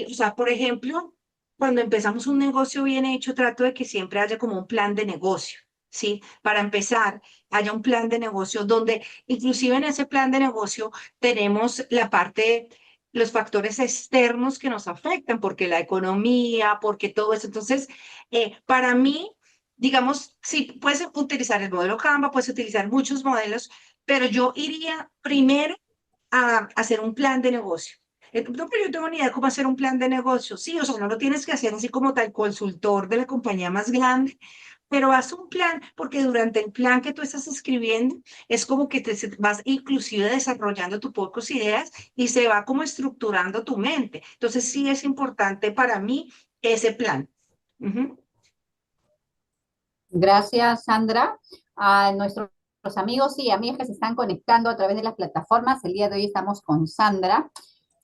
O sea, por ejemplo, cuando empezamos un negocio bien hecho, trato de que siempre haya como un plan de negocio, ¿sí? Para empezar, haya un plan de negocio donde, inclusive en ese plan de negocio, tenemos la parte, los factores externos que nos afectan, porque la economía, porque todo eso. Entonces, para mí, digamos, sí, puedes utilizar el modelo Canva, puedes utilizar muchos modelos, pero yo iría primero a hacer un plan de negocio. No, pero yo tengo ni idea cómo hacer un plan de negocio. Sí, o sea, no lo tienes que hacer así como tal consultor de la compañía más grande, pero haz un plan, porque durante el plan que tú estás escribiendo, es como que vas inclusive desarrollando tus pocas ideas y se va como estructurando tu mente. Entonces, sí es importante para mí ese plan. Ujú. Gracias, Sandra. A nuestros amigos y amigas que se están conectando a través de las plataformas, el día de hoy estamos con Sandra.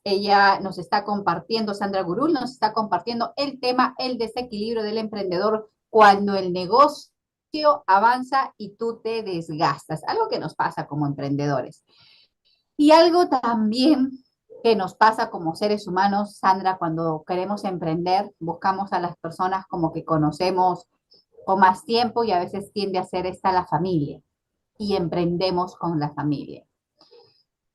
Ella nos está compartiendo, Sandra Gurul, nos está compartiendo el tema, el desequilibrio del emprendedor cuando el negocio avanza y tú te desgastas, algo que nos pasa como emprendedores. Y algo también que nos pasa como seres humanos, Sandra, cuando queremos emprender, buscamos a las personas como que conocemos con más tiempo y a veces tiende a ser esta la familia y emprendemos con la familia.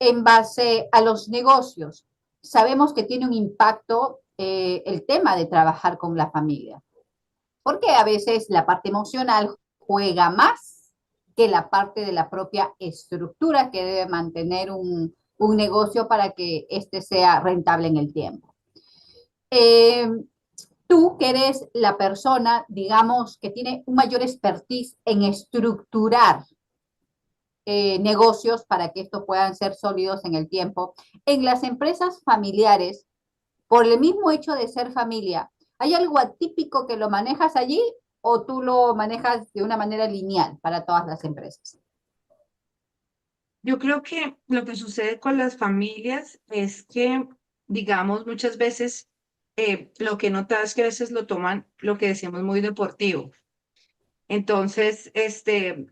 En base a los negocios, sabemos que tiene un impacto el tema de trabajar con la familia, porque a veces la parte emocional juega más que la parte de la propia estructura que debe mantener un negocio para que éste sea rentable en el tiempo. Eh, Tú que eres la persona, digamos, que tiene un mayor expertise en estructurar negocios para que estos puedan ser sólidos en el tiempo. En las empresas familiares, por el mismo hecho de ser familia, ¿hay algo atípico que lo manejas allí o tú lo manejas de una manera lineal para todas las empresas? Yo creo que lo que sucede con las familias es que, digamos, muchas veces lo que he notado es que a veces lo toman, lo que decimos, muy deportivo. Entonces,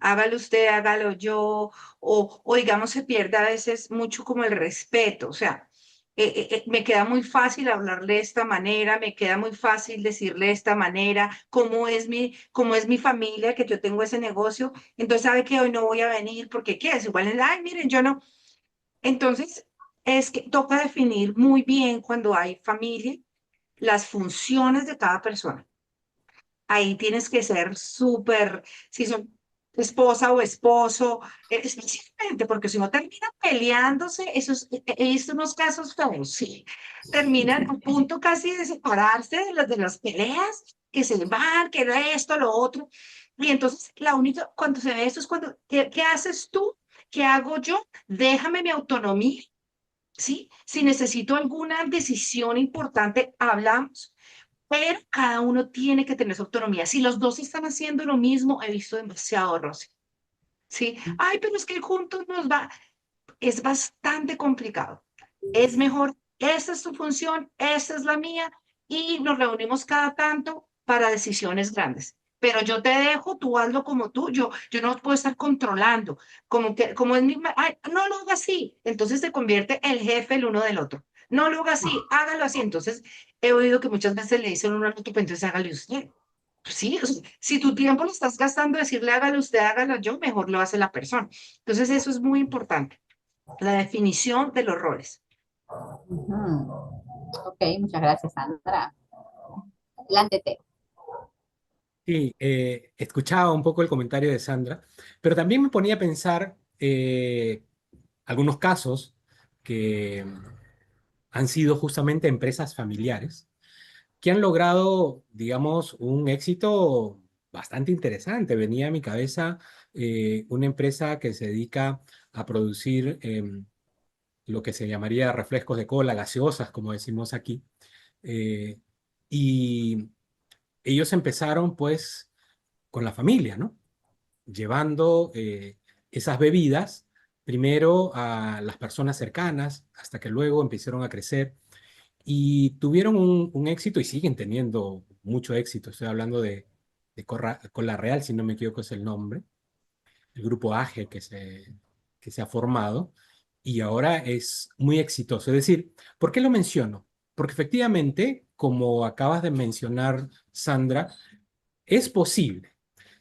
hágalo usted, hágalo yo, o digamos, se pierde a veces mucho como el respeto. O sea, me queda muy fácil hablarle de esta manera, me queda muy fácil decirle de esta manera, cómo es mi familia, que yo tengo ese negocio. Entonces, sabe que hoy no voy a venir porque qué es igual, ay, miren, yo no. Entonces, es que toca definir muy bien cuando hay familia las funciones de cada persona. Ahí tienes que ser súper, si son esposa o esposo, específicamente, porque si no terminan peleándose, he visto unos casos feos, sí, terminan a punto casi de separarse de las peleas, que se van, que era esto, lo otro, y entonces la única, cuando se ve esto es cuando, ¿qué haces tú? ¿Qué hago yo? Déjame mi autonomía, ¿sí? Si necesito alguna decisión importante, hablamos, pero cada uno tiene que tener su autonomía. Si los dos están haciendo lo mismo, he visto demasiado roce, ¿sí? Ay, pero es que juntos nos va, es bastante complicado. Es mejor, esta es tu función, esta es la mía, y nos reunimos cada tanto para decisiones grandes. Pero yo te dejo, tú hazlo como tú, yo no puedo estar controlando, como es mi, ay, no lo haga así, entonces se convierte el jefe el uno del otro. No lo haga así, hágalo así. Entonces, he oído que muchas veces le dicen uno al otro, pues entonces hágale usted. Pues sí, o sea, si tu tiempo lo estás gastando decirle hágalo usted, hágalo yo, mejor lo hace la persona. Entonces, eso es muy importante, la definición de los roles. Uh -huh. Ok, muchas gracias, Sandra. Adelante, Teo. Sí, escuchaba un poco el comentario de Sandra, pero también me ponía a pensar algunos casos que han sido justamente empresas familiares que han logrado, digamos, un éxito bastante interesante. Venía a mi cabeza una empresa que se dedica a producir lo que se llamaría refrescos de cola, gaseosas, como decimos aquí. Eh, y ellos empezaron pues con la familia, ¿no? Llevando esas bebidas primero a las personas cercanas, hasta que luego empezaron a crecer y tuvieron un éxito y siguen teniendo mucho éxito. Estoy hablando de Cola Real, si no me equivoco es el nombre, el grupo AGE que se ha formado y ahora es muy exitoso. Es decir, ¿por qué lo menciono? Porque efectivamente, como acabas de mencionar, Sandra, es posible.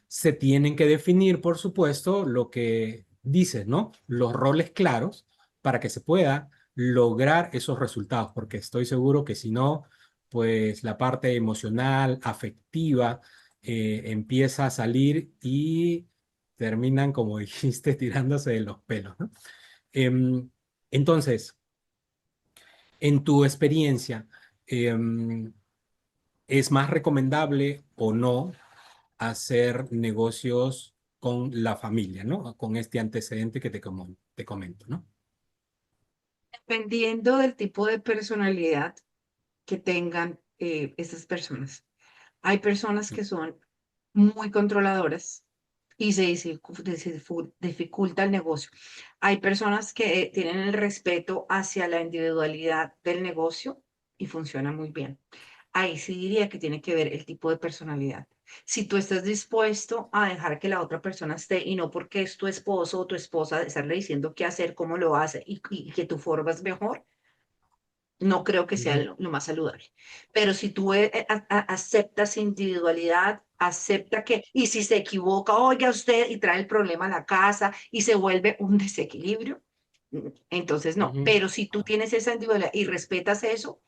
Se tienen que definir, por supuesto, lo que dices, ¿no? Los roles claros para que se pueda lograr esos resultados, porque estoy seguro que si no, pues la parte emocional, afectiva, empieza a salir y terminan, como dijiste, tirándose de los pelos, ¿no? Em, entonces, en tu experiencia, em, ¿es más recomendable o no hacer negocios con la familia, ¿no? Con este antecedente que te comento, ¿no? Dependiendo del tipo de personalidad que tengan estas personas. Hay personas que son muy controladoras y dificulta el negocio. Hay personas que tienen el respeto hacia la individualidad del negocio y funciona muy bien. Ahí sí diría que tiene que ver el tipo de personalidad. Si tú estás dispuesto a dejar que la otra persona esté y no porque es tu esposo o tu esposa estarle diciendo qué hacer, cómo lo hace y que tu forma es mejor, no creo que sea Ujú, lo más saludable. Pero si tú aceptas individualidad, acepta que, y si se equivoca, oiga usted, y trae el problema a la casa y se vuelve un desequilibrio, entonces no. ujú. Pero si tú tienes esa individualidad y respetas eso,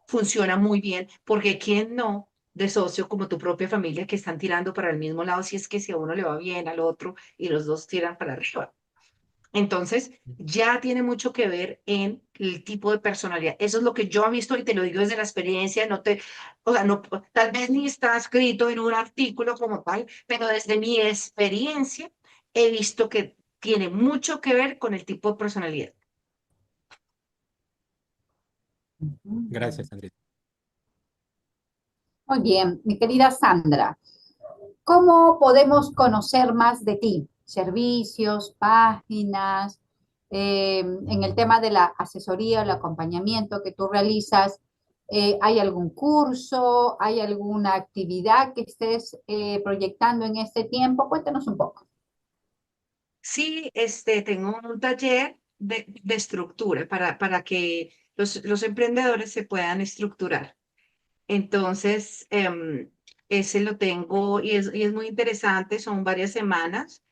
funciona muy bien, porque ¿quién no? De socio como tu propia familia que están tirando para el mismo lado, si es que si a uno le va bien, al otro, y los dos tiran para arriba. Entonces, ya tiene mucho que ver en el tipo de personalidad. Eso es lo que yo he visto y te lo digo desde la experiencia, no te, o sea, no, tal vez ni está escrito en un artículo como tal, pero desde mi experiencia he visto que tiene mucho que ver con el tipo de personalidad. Ujú. Gracias, Andrés. Muy bien, mi querida Sandra, ¿cómo podemos conocer más de ti? Servicios, páginas, en el tema de la asesoría o el acompañamiento que tú realizas, ¿hay algún curso, hay alguna actividad que estés proyectando en este tiempo? Cuéntanos un poco. Sí, tengo un taller de estructura para que los emprendedores se puedan estructurar. Entonces, ese lo tengo y es muy interesante, son varias semanas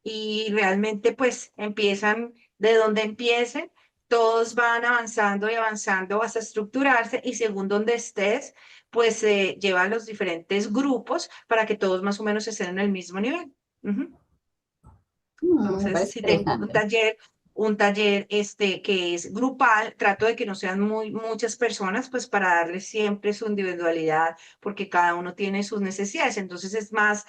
y realmente pues empiezan de donde empiecen, todos van avanzando y avanzando hasta estructurarse y según donde estés, pues se llevan los diferentes grupos para que todos más o menos estén en el mismo nivel. Ujú. Me Entonces, parece si tengo interesante. un taller que es grupal, trato de que no sean muchas personas, pues para darles siempre su individualidad, porque cada uno tiene sus necesidades. Entonces, es más,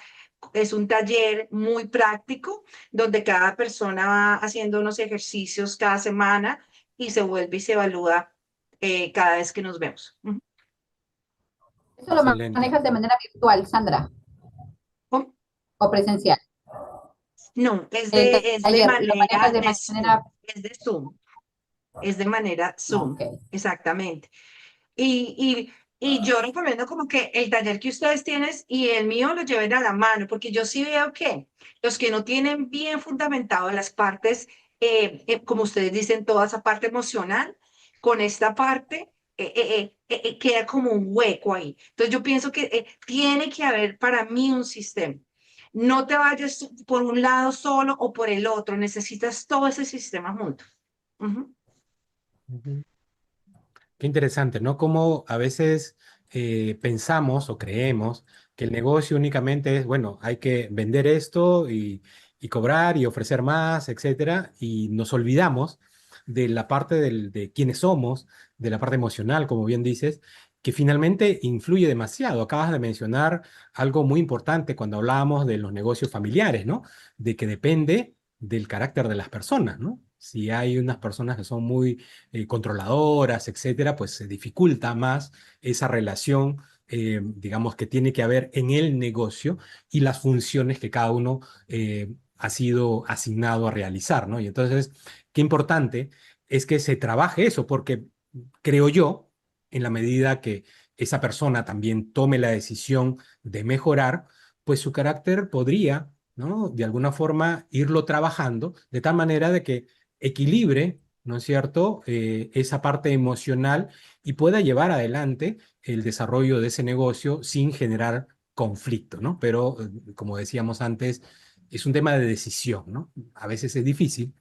es un taller muy práctico, donde cada persona va haciendo unos ejercicios cada semana y se vuelve y se evalúa cada vez que nos vemos. Ujú. ¿Eso lo Excelente. manejas de manera virtual, Sandra, ¿Cómo? o presencial? No, El es de taller lo manejas manera de de manera... Zoom, es de Zoom, es de manera Ok. Zoom, exactamente. Y, y yo recomiendo como que el taller que ustedes tienen y el mío lo lleven a la mano, porque yo sí veo que los que no tienen bien fundamentado las partes, como ustedes dicen, toda esa parte emocional, con esta parte queda como un hueco ahí. Entonces yo pienso que tiene que haber para mí un sistema. No te vayas por un lado solo o por el otro, necesitas todo ese sistema junto. Ujú. Ujú. Qué interesante, ¿no? Como a veces pensamos o creemos que el negocio únicamente es, bueno, hay que vender esto y cobrar y ofrecer más, etcétera, y nos olvidamos de la parte de quiénes somos, de la parte emocional, como bien dices, que finalmente influye demasiado. Acabas de mencionar algo muy importante cuando hablábamos de los negocios familiares, ¿no? De que depende del carácter de las personas, ¿no? Si hay unas personas que son muy controladoras, etcétera, pues se dificulta más esa relación, digamos, que tiene que haber en el negocio y las funciones que cada uno ha sido asignado a realizar, ¿no? Y entonces, qué importante es que se trabaje eso, porque creo yo, en la medida que esa persona también tome la decisión de mejorar, pues su carácter podría, ¿no? De alguna forma irlo trabajando de tal manera de que equilibre, ¿no es cierto?, esa parte emocional y pueda llevar adelante el desarrollo de ese negocio sin generar conflicto, ¿no? Pero, como decíamos antes, es un tema de decisión, ¿no? A veces es difícil,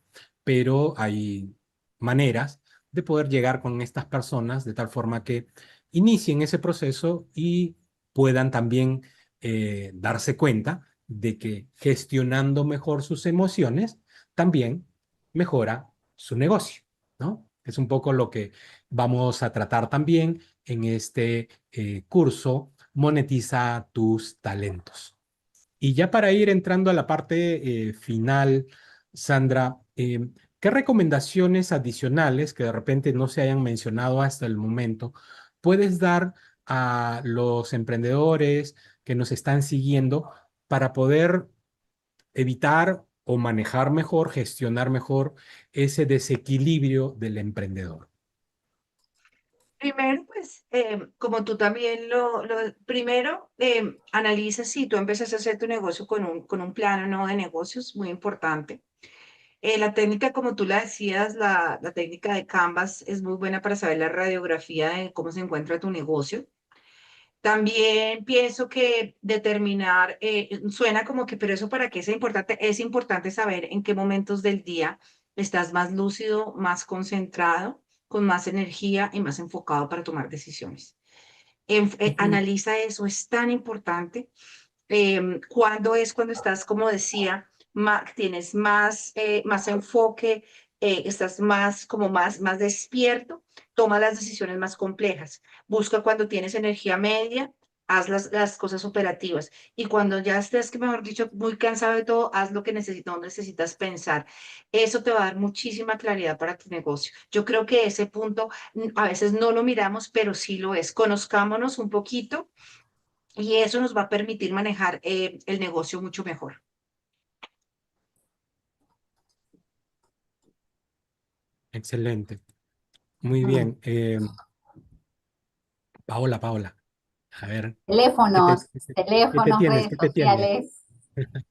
pero hay maneras de poder llegar con estas personas de tal forma que inicien ese proceso y puedan también darse cuenta de que gestionando mejor sus emociones también mejora su negocio, ¿no? Es un poco lo que vamos a tratar también en este curso Monetiza tus talentos. Y ya para ir entrando a la parte final, Sandra, ¿qué recomendaciones adicionales que de repente no se hayan mencionado hasta el momento puedes dar a los emprendedores que nos están siguiendo para poder evitar o manejar mejor, gestionar mejor ese desequilibrio del emprendedor? Primero, pues, como tú también primero, analiza si tú empezaste a hacer tu negocio con un plano no de negocios, muy importante. La técnica, como tú la decías, la técnica de Canvas es muy buena para saber la radiografía de cómo se encuentra tu negocio. También pienso que determinar, suena como que, pero eso para qué es importante saber en qué momentos del día estás más lúcido, más concentrado, con más energía y más enfocado para tomar decisiones. Ujú. Analiza eso, es tan importante. Cuando estás, como decía, tienes más enfoque, estás más despierto, toma las decisiones más complejas. Busca cuando tienes energía media, haz las cosas operativas. Y cuando ya estés, que mejor dicho, muy cansado de todo, haz lo que no necesitas pensar. Eso te va a dar muchísima claridad para tu negocio. Yo creo que ese punto a veces no lo miramos, pero sí lo es. Conozcámonos un poquito y eso nos va a permitir manejar el negocio mucho mejor. Excelente. Muy Mm. bien. Paola, a ver, ¿qué te, Teléfonos, qué te teléfonos, tienes? redes ¿Qué te tienes? sociales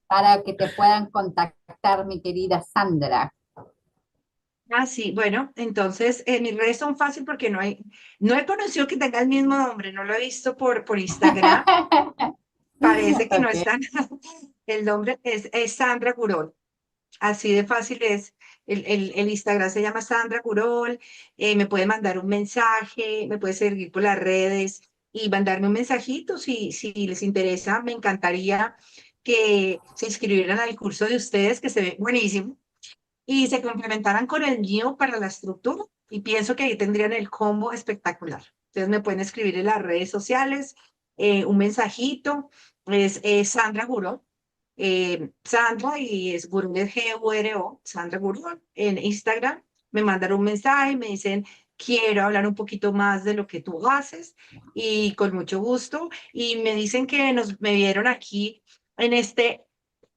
para que te puedan contactar, mi querida Sandra. Ah, sí, bueno, entonces mis redes son fáciles porque no he conocido que tenga el mismo nombre, no lo he visto por Instagram, parece que no Ok. están, el nombre es Sandra Gurol, así de fácil es, el Instagram se llama Sandra Gurol, me puede mandar un mensaje, me puede seguir por las redes y mandarme un mensajito si les interesa, me encantaría que se inscribieran al curso de ustedes, que se ve buenísimo y se complementaran con el mío para la estructura. Y pienso que ahí tendrían el combo espectacular. Entonces me pueden escribir en las redes sociales, un mensajito, es Sandra Gurón, Sandra y es Gurón es Guro, Sandra Gurón en Instagram. Me mandan un mensaje, me dicen, quiero hablar un poquito más de lo que tú haces y con mucho gusto. Y me dicen que me vieron aquí en este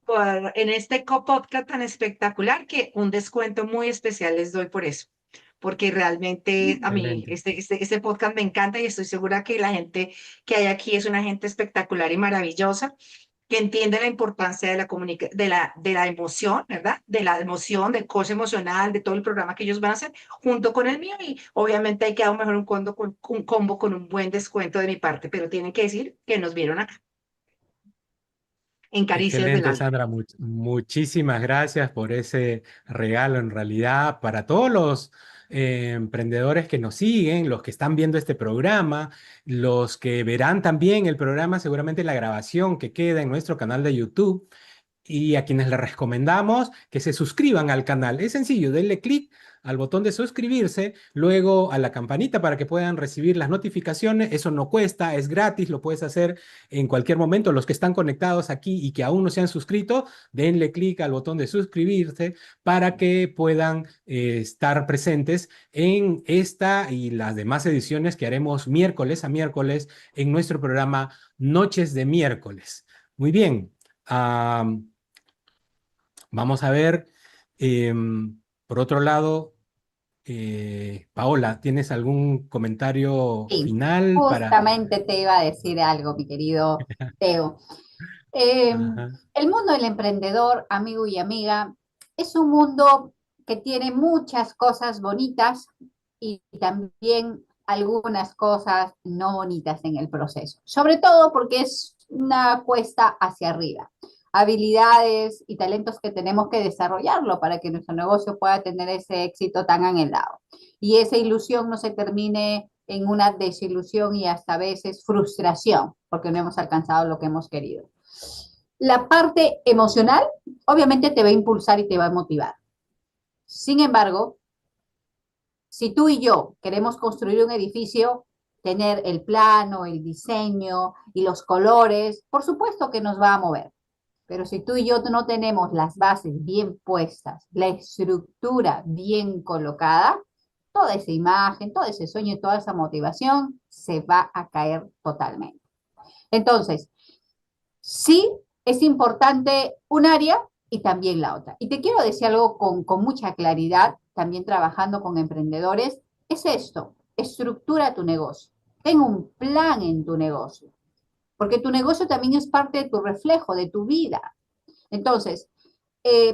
podcast tan espectacular que un descuento muy especial les doy por eso, porque realmente a mí Excelente. este podcast me encanta y estoy segura que la gente que hay aquí es una gente espectacular y maravillosa, que entiende la importancia de de la emoción, ¿verdad? De la emoción, del coach emocional, de todo el programa que ellos van a hacer junto con el mío y obviamente hay que dar mejor un combo con un buen descuento de mi parte, pero tienen que decir que nos vieron acá en Caricias del Excelente, Alma. Sandra. Muchísimas gracias por ese regalo en realidad para todos los emprendedores que nos siguen, los que están viendo este programa, los que verán también el programa, seguramente la grabación que queda en nuestro canal de YouTube y a quienes les recomendamos que se suscriban al canal. Es sencillo, denle clic al botón de suscribirse, luego a la campanita para que puedan recibir las notificaciones. Eso no cuesta, es gratis, lo puedes hacer en cualquier momento. Los que están conectados aquí y que aún no se han suscrito, denle clic al botón de suscribirse para que puedan estar presentes en esta y las demás ediciones que haremos miércoles a miércoles en nuestro programa Noches de Miércoles. Muy bien. Vamos a ver, por otro lado, Paola, ¿tienes algún comentario Sí, final para... justamente te iba a decir algo, mi querido Teo. Eh, Ajá. el mundo del emprendedor, amigo y amiga, es un mundo que tiene muchas cosas bonitas y también algunas cosas no bonitas en el proceso, sobre todo porque es una cuesta hacia arriba. Habilidades y talentos que tenemos que desarrollarlo para que nuestro negocio pueda tener ese éxito tan anhelado. Y esa ilusión no se termine en una desilusión y hasta a veces frustración porque no hemos alcanzado lo que hemos querido. La parte emocional obviamente te va a impulsar y te va a motivar. Sin embargo, si tú y yo queremos construir un edificio, tener el plano, el diseño y los colores, por supuesto que nos va a mover. Pero si tú y yo no tenemos las bases bien puestas, la estructura bien colocada, toda esa imagen, todo ese sueño y toda esa motivación se va a caer totalmente. Entonces, sí es importante un área y también la otra. Y te quiero decir algo con mucha claridad, también trabajando con emprendedores, es esto, estructura tu negocio, ten un plan en tu negocio, porque tu negocio también es parte de tu reflejo, de tu vida. Entonces,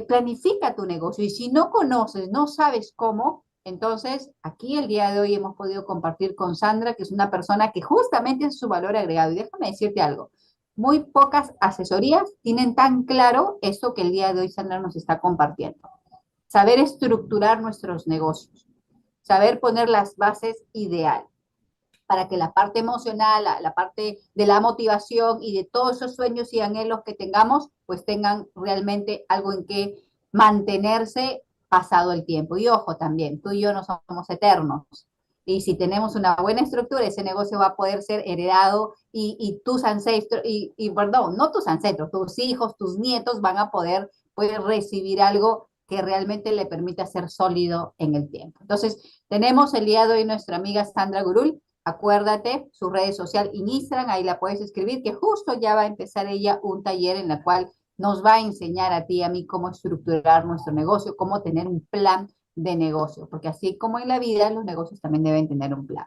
planifica tu negocio y si no conoces, no sabes cómo, entonces aquí el día de hoy hemos podido compartir con Sandra, que es una persona que justamente es su valor agregado. Y déjame decirte algo, muy pocas asesorías tienen tan claro esto que el día de hoy Sandra nos está compartiendo. Saber estructurar nuestros negocios, saber poner las bases ideales para que la parte emocional, la parte de la motivación y de todos esos sueños y anhelos que tengamos, pues tengan realmente algo en que mantenerse pasado el tiempo. Y ojo también, tú y yo no somos eternos. Y si tenemos una buena estructura, ese negocio va a poder ser heredado y tus ancestros, perdón, no tus ancestros, tus hijos, tus nietos van a poder recibir algo que realmente le permita ser sólido en el tiempo. Entonces, tenemos el día de hoy nuestra amiga Sandra Gurul. Acuérdate, su red social en Instagram, ahí la puedes escribir, que justo ya va a empezar ella un taller en el cual nos va a enseñar a ti y a mí cómo estructurar nuestro negocio, cómo tener un plan de negocio, porque así como en la vida, los negocios también deben tener un plan.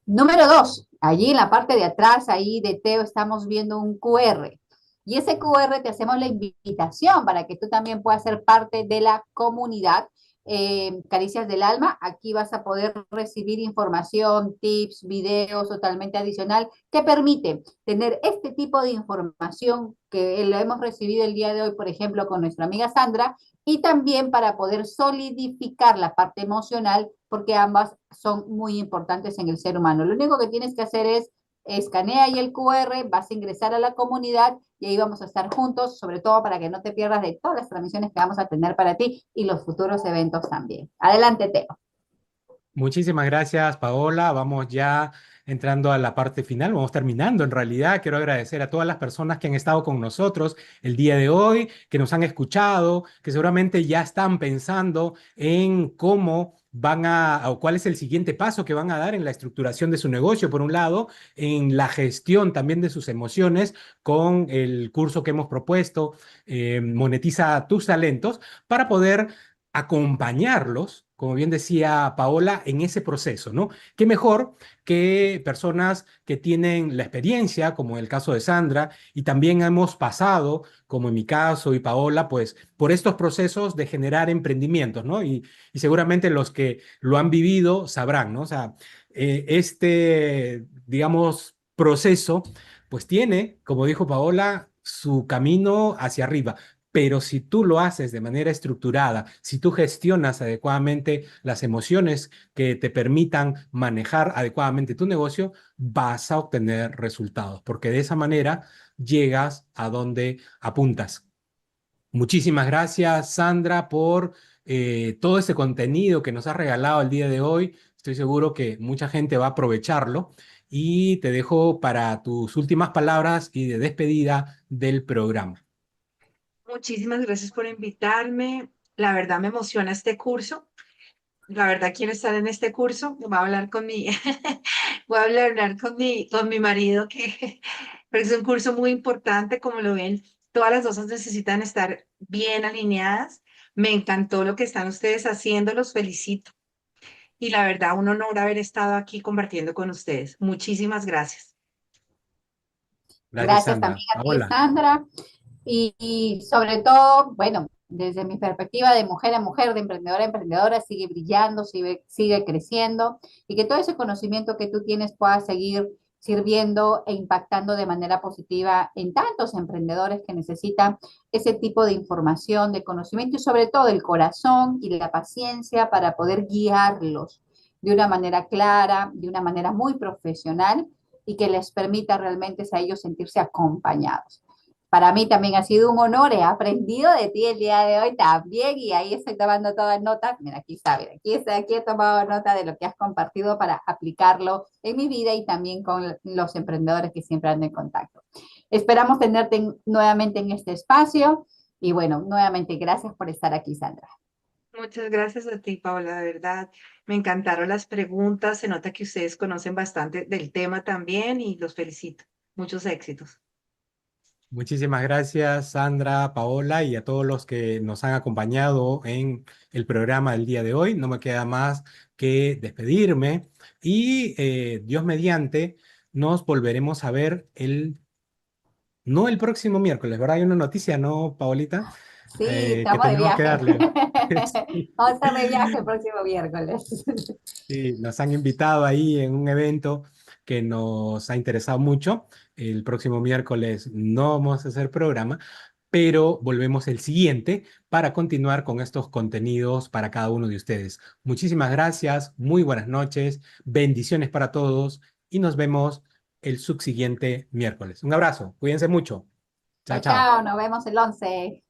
Número dos, allí en la parte de atrás, ahí de Teo, estamos viendo un QR. Y ese QR te hacemos la invitación para que tú también puedas ser parte de la comunidad Caricias del Alma. Aquí vas a poder recibir información, tips, videos totalmente adicional que permite tener este tipo de información que lo hemos recibido el día de hoy, por ejemplo, con nuestra amiga Sandra, y también para poder solidificar la parte emocional, porque ambas son muy importantes en el ser humano. Lo único que tienes que hacer es escanea ahí el QR, vas a ingresar a la comunidad y ahí vamos a estar juntos, sobre todo para que no te pierdas de todas las transmisiones que vamos a tener para ti y los futuros eventos también. Adelante, Teo. Muchísimas gracias, Paola. Vamos ya entrando a la parte final, vamos terminando. En realidad, quiero agradecer a todas las personas que han estado con nosotros el día de hoy, que nos han escuchado, que seguramente ya están pensando en cómo van o cuál es el siguiente paso que van a dar en la estructuración de su negocio, por un lado, en la gestión también de sus emociones con el curso que hemos propuesto, Monetiza tus talentos, para poder acompañarlos, como bien decía Paola, en ese proceso, ¿no? ¿Qué mejor que personas que tienen la experiencia, como el caso de Sandra, y también hemos pasado, como en mi caso y Paola, pues por estos procesos de generar emprendimientos, ¿no? Y seguramente los que lo han vivido sabrán, ¿no? O sea, digamos, proceso, pues tiene, como dijo Paola, su camino hacia arriba. Pero si tú lo haces de manera estructurada, si tú gestionas adecuadamente las emociones que te permitan manejar adecuadamente tu negocio, vas a obtener resultados, porque de esa manera llegas a donde apuntas. Muchísimas gracias, Sandra, por todo ese contenido que nos has regalado el día de hoy. Estoy seguro que mucha gente va a aprovecharlo y te dejo para tus últimas palabras y de despedida del programa. Muchísimas gracias por invitarme. La verdad me emociona este curso. La verdad quiero estar en este curso. Voy a hablar con voy a hablar con mi marido porque es un curso muy importante, como lo ven. Todas las cosas necesitan estar bien alineadas. Me encantó lo que están ustedes haciendo, los felicito. Y la verdad, un honor haber estado aquí compartiendo con ustedes. Muchísimas gracias. Gracias, Gracias Sandra. también a ti, Paola. Sandra. Y sobre todo, bueno, desde mi perspectiva de mujer a mujer, de emprendedora a emprendedora, sigue brillando, sigue creciendo y que todo ese conocimiento que tú tienes pueda seguir sirviendo e impactando de manera positiva en tantos emprendedores que necesitan ese tipo de información, de conocimiento y sobre todo el corazón y la paciencia para poder guiarlos de una manera clara, de una manera muy profesional y que les permita realmente a ellos sentirse acompañados. Para mí también ha sido un honor, he aprendido de ti el día de hoy también y ahí estoy tomando todas notas. Mira, aquí está, mira, aquí he tomado nota de lo que has compartido para aplicarlo en mi vida y también con los emprendedores que siempre ando en contacto. Esperamos tenerte nuevamente en este espacio y bueno, nuevamente gracias por estar aquí, Sandra. Muchas gracias a ti, Paola, de verdad. Me encantaron las preguntas. Se nota que ustedes conocen bastante del tema también y los felicito. Muchos éxitos. Muchísimas gracias, Sandra, Paola, y a todos los que nos han acompañado en el programa del día de hoy. No me queda más que despedirme y Dios mediante, nos volveremos a ver no el próximo miércoles, ¿verdad? Hay una noticia, ¿no, Paolita? Sí, Que estamos de tenemos que viaje. darle. Vamos a estar de viaje el próximo miércoles. Sí, nos han invitado ahí en un evento que nos ha interesado mucho. El próximo miércoles no vamos a hacer programa, pero volvemos el siguiente para continuar con estos contenidos para cada uno de ustedes. Muchísimas gracias, muy buenas noches, bendiciones para todos y nos vemos el subsiguiente miércoles. Un abrazo, cuídense mucho. Chao, Chao, chao. chao, nos vemos el 11.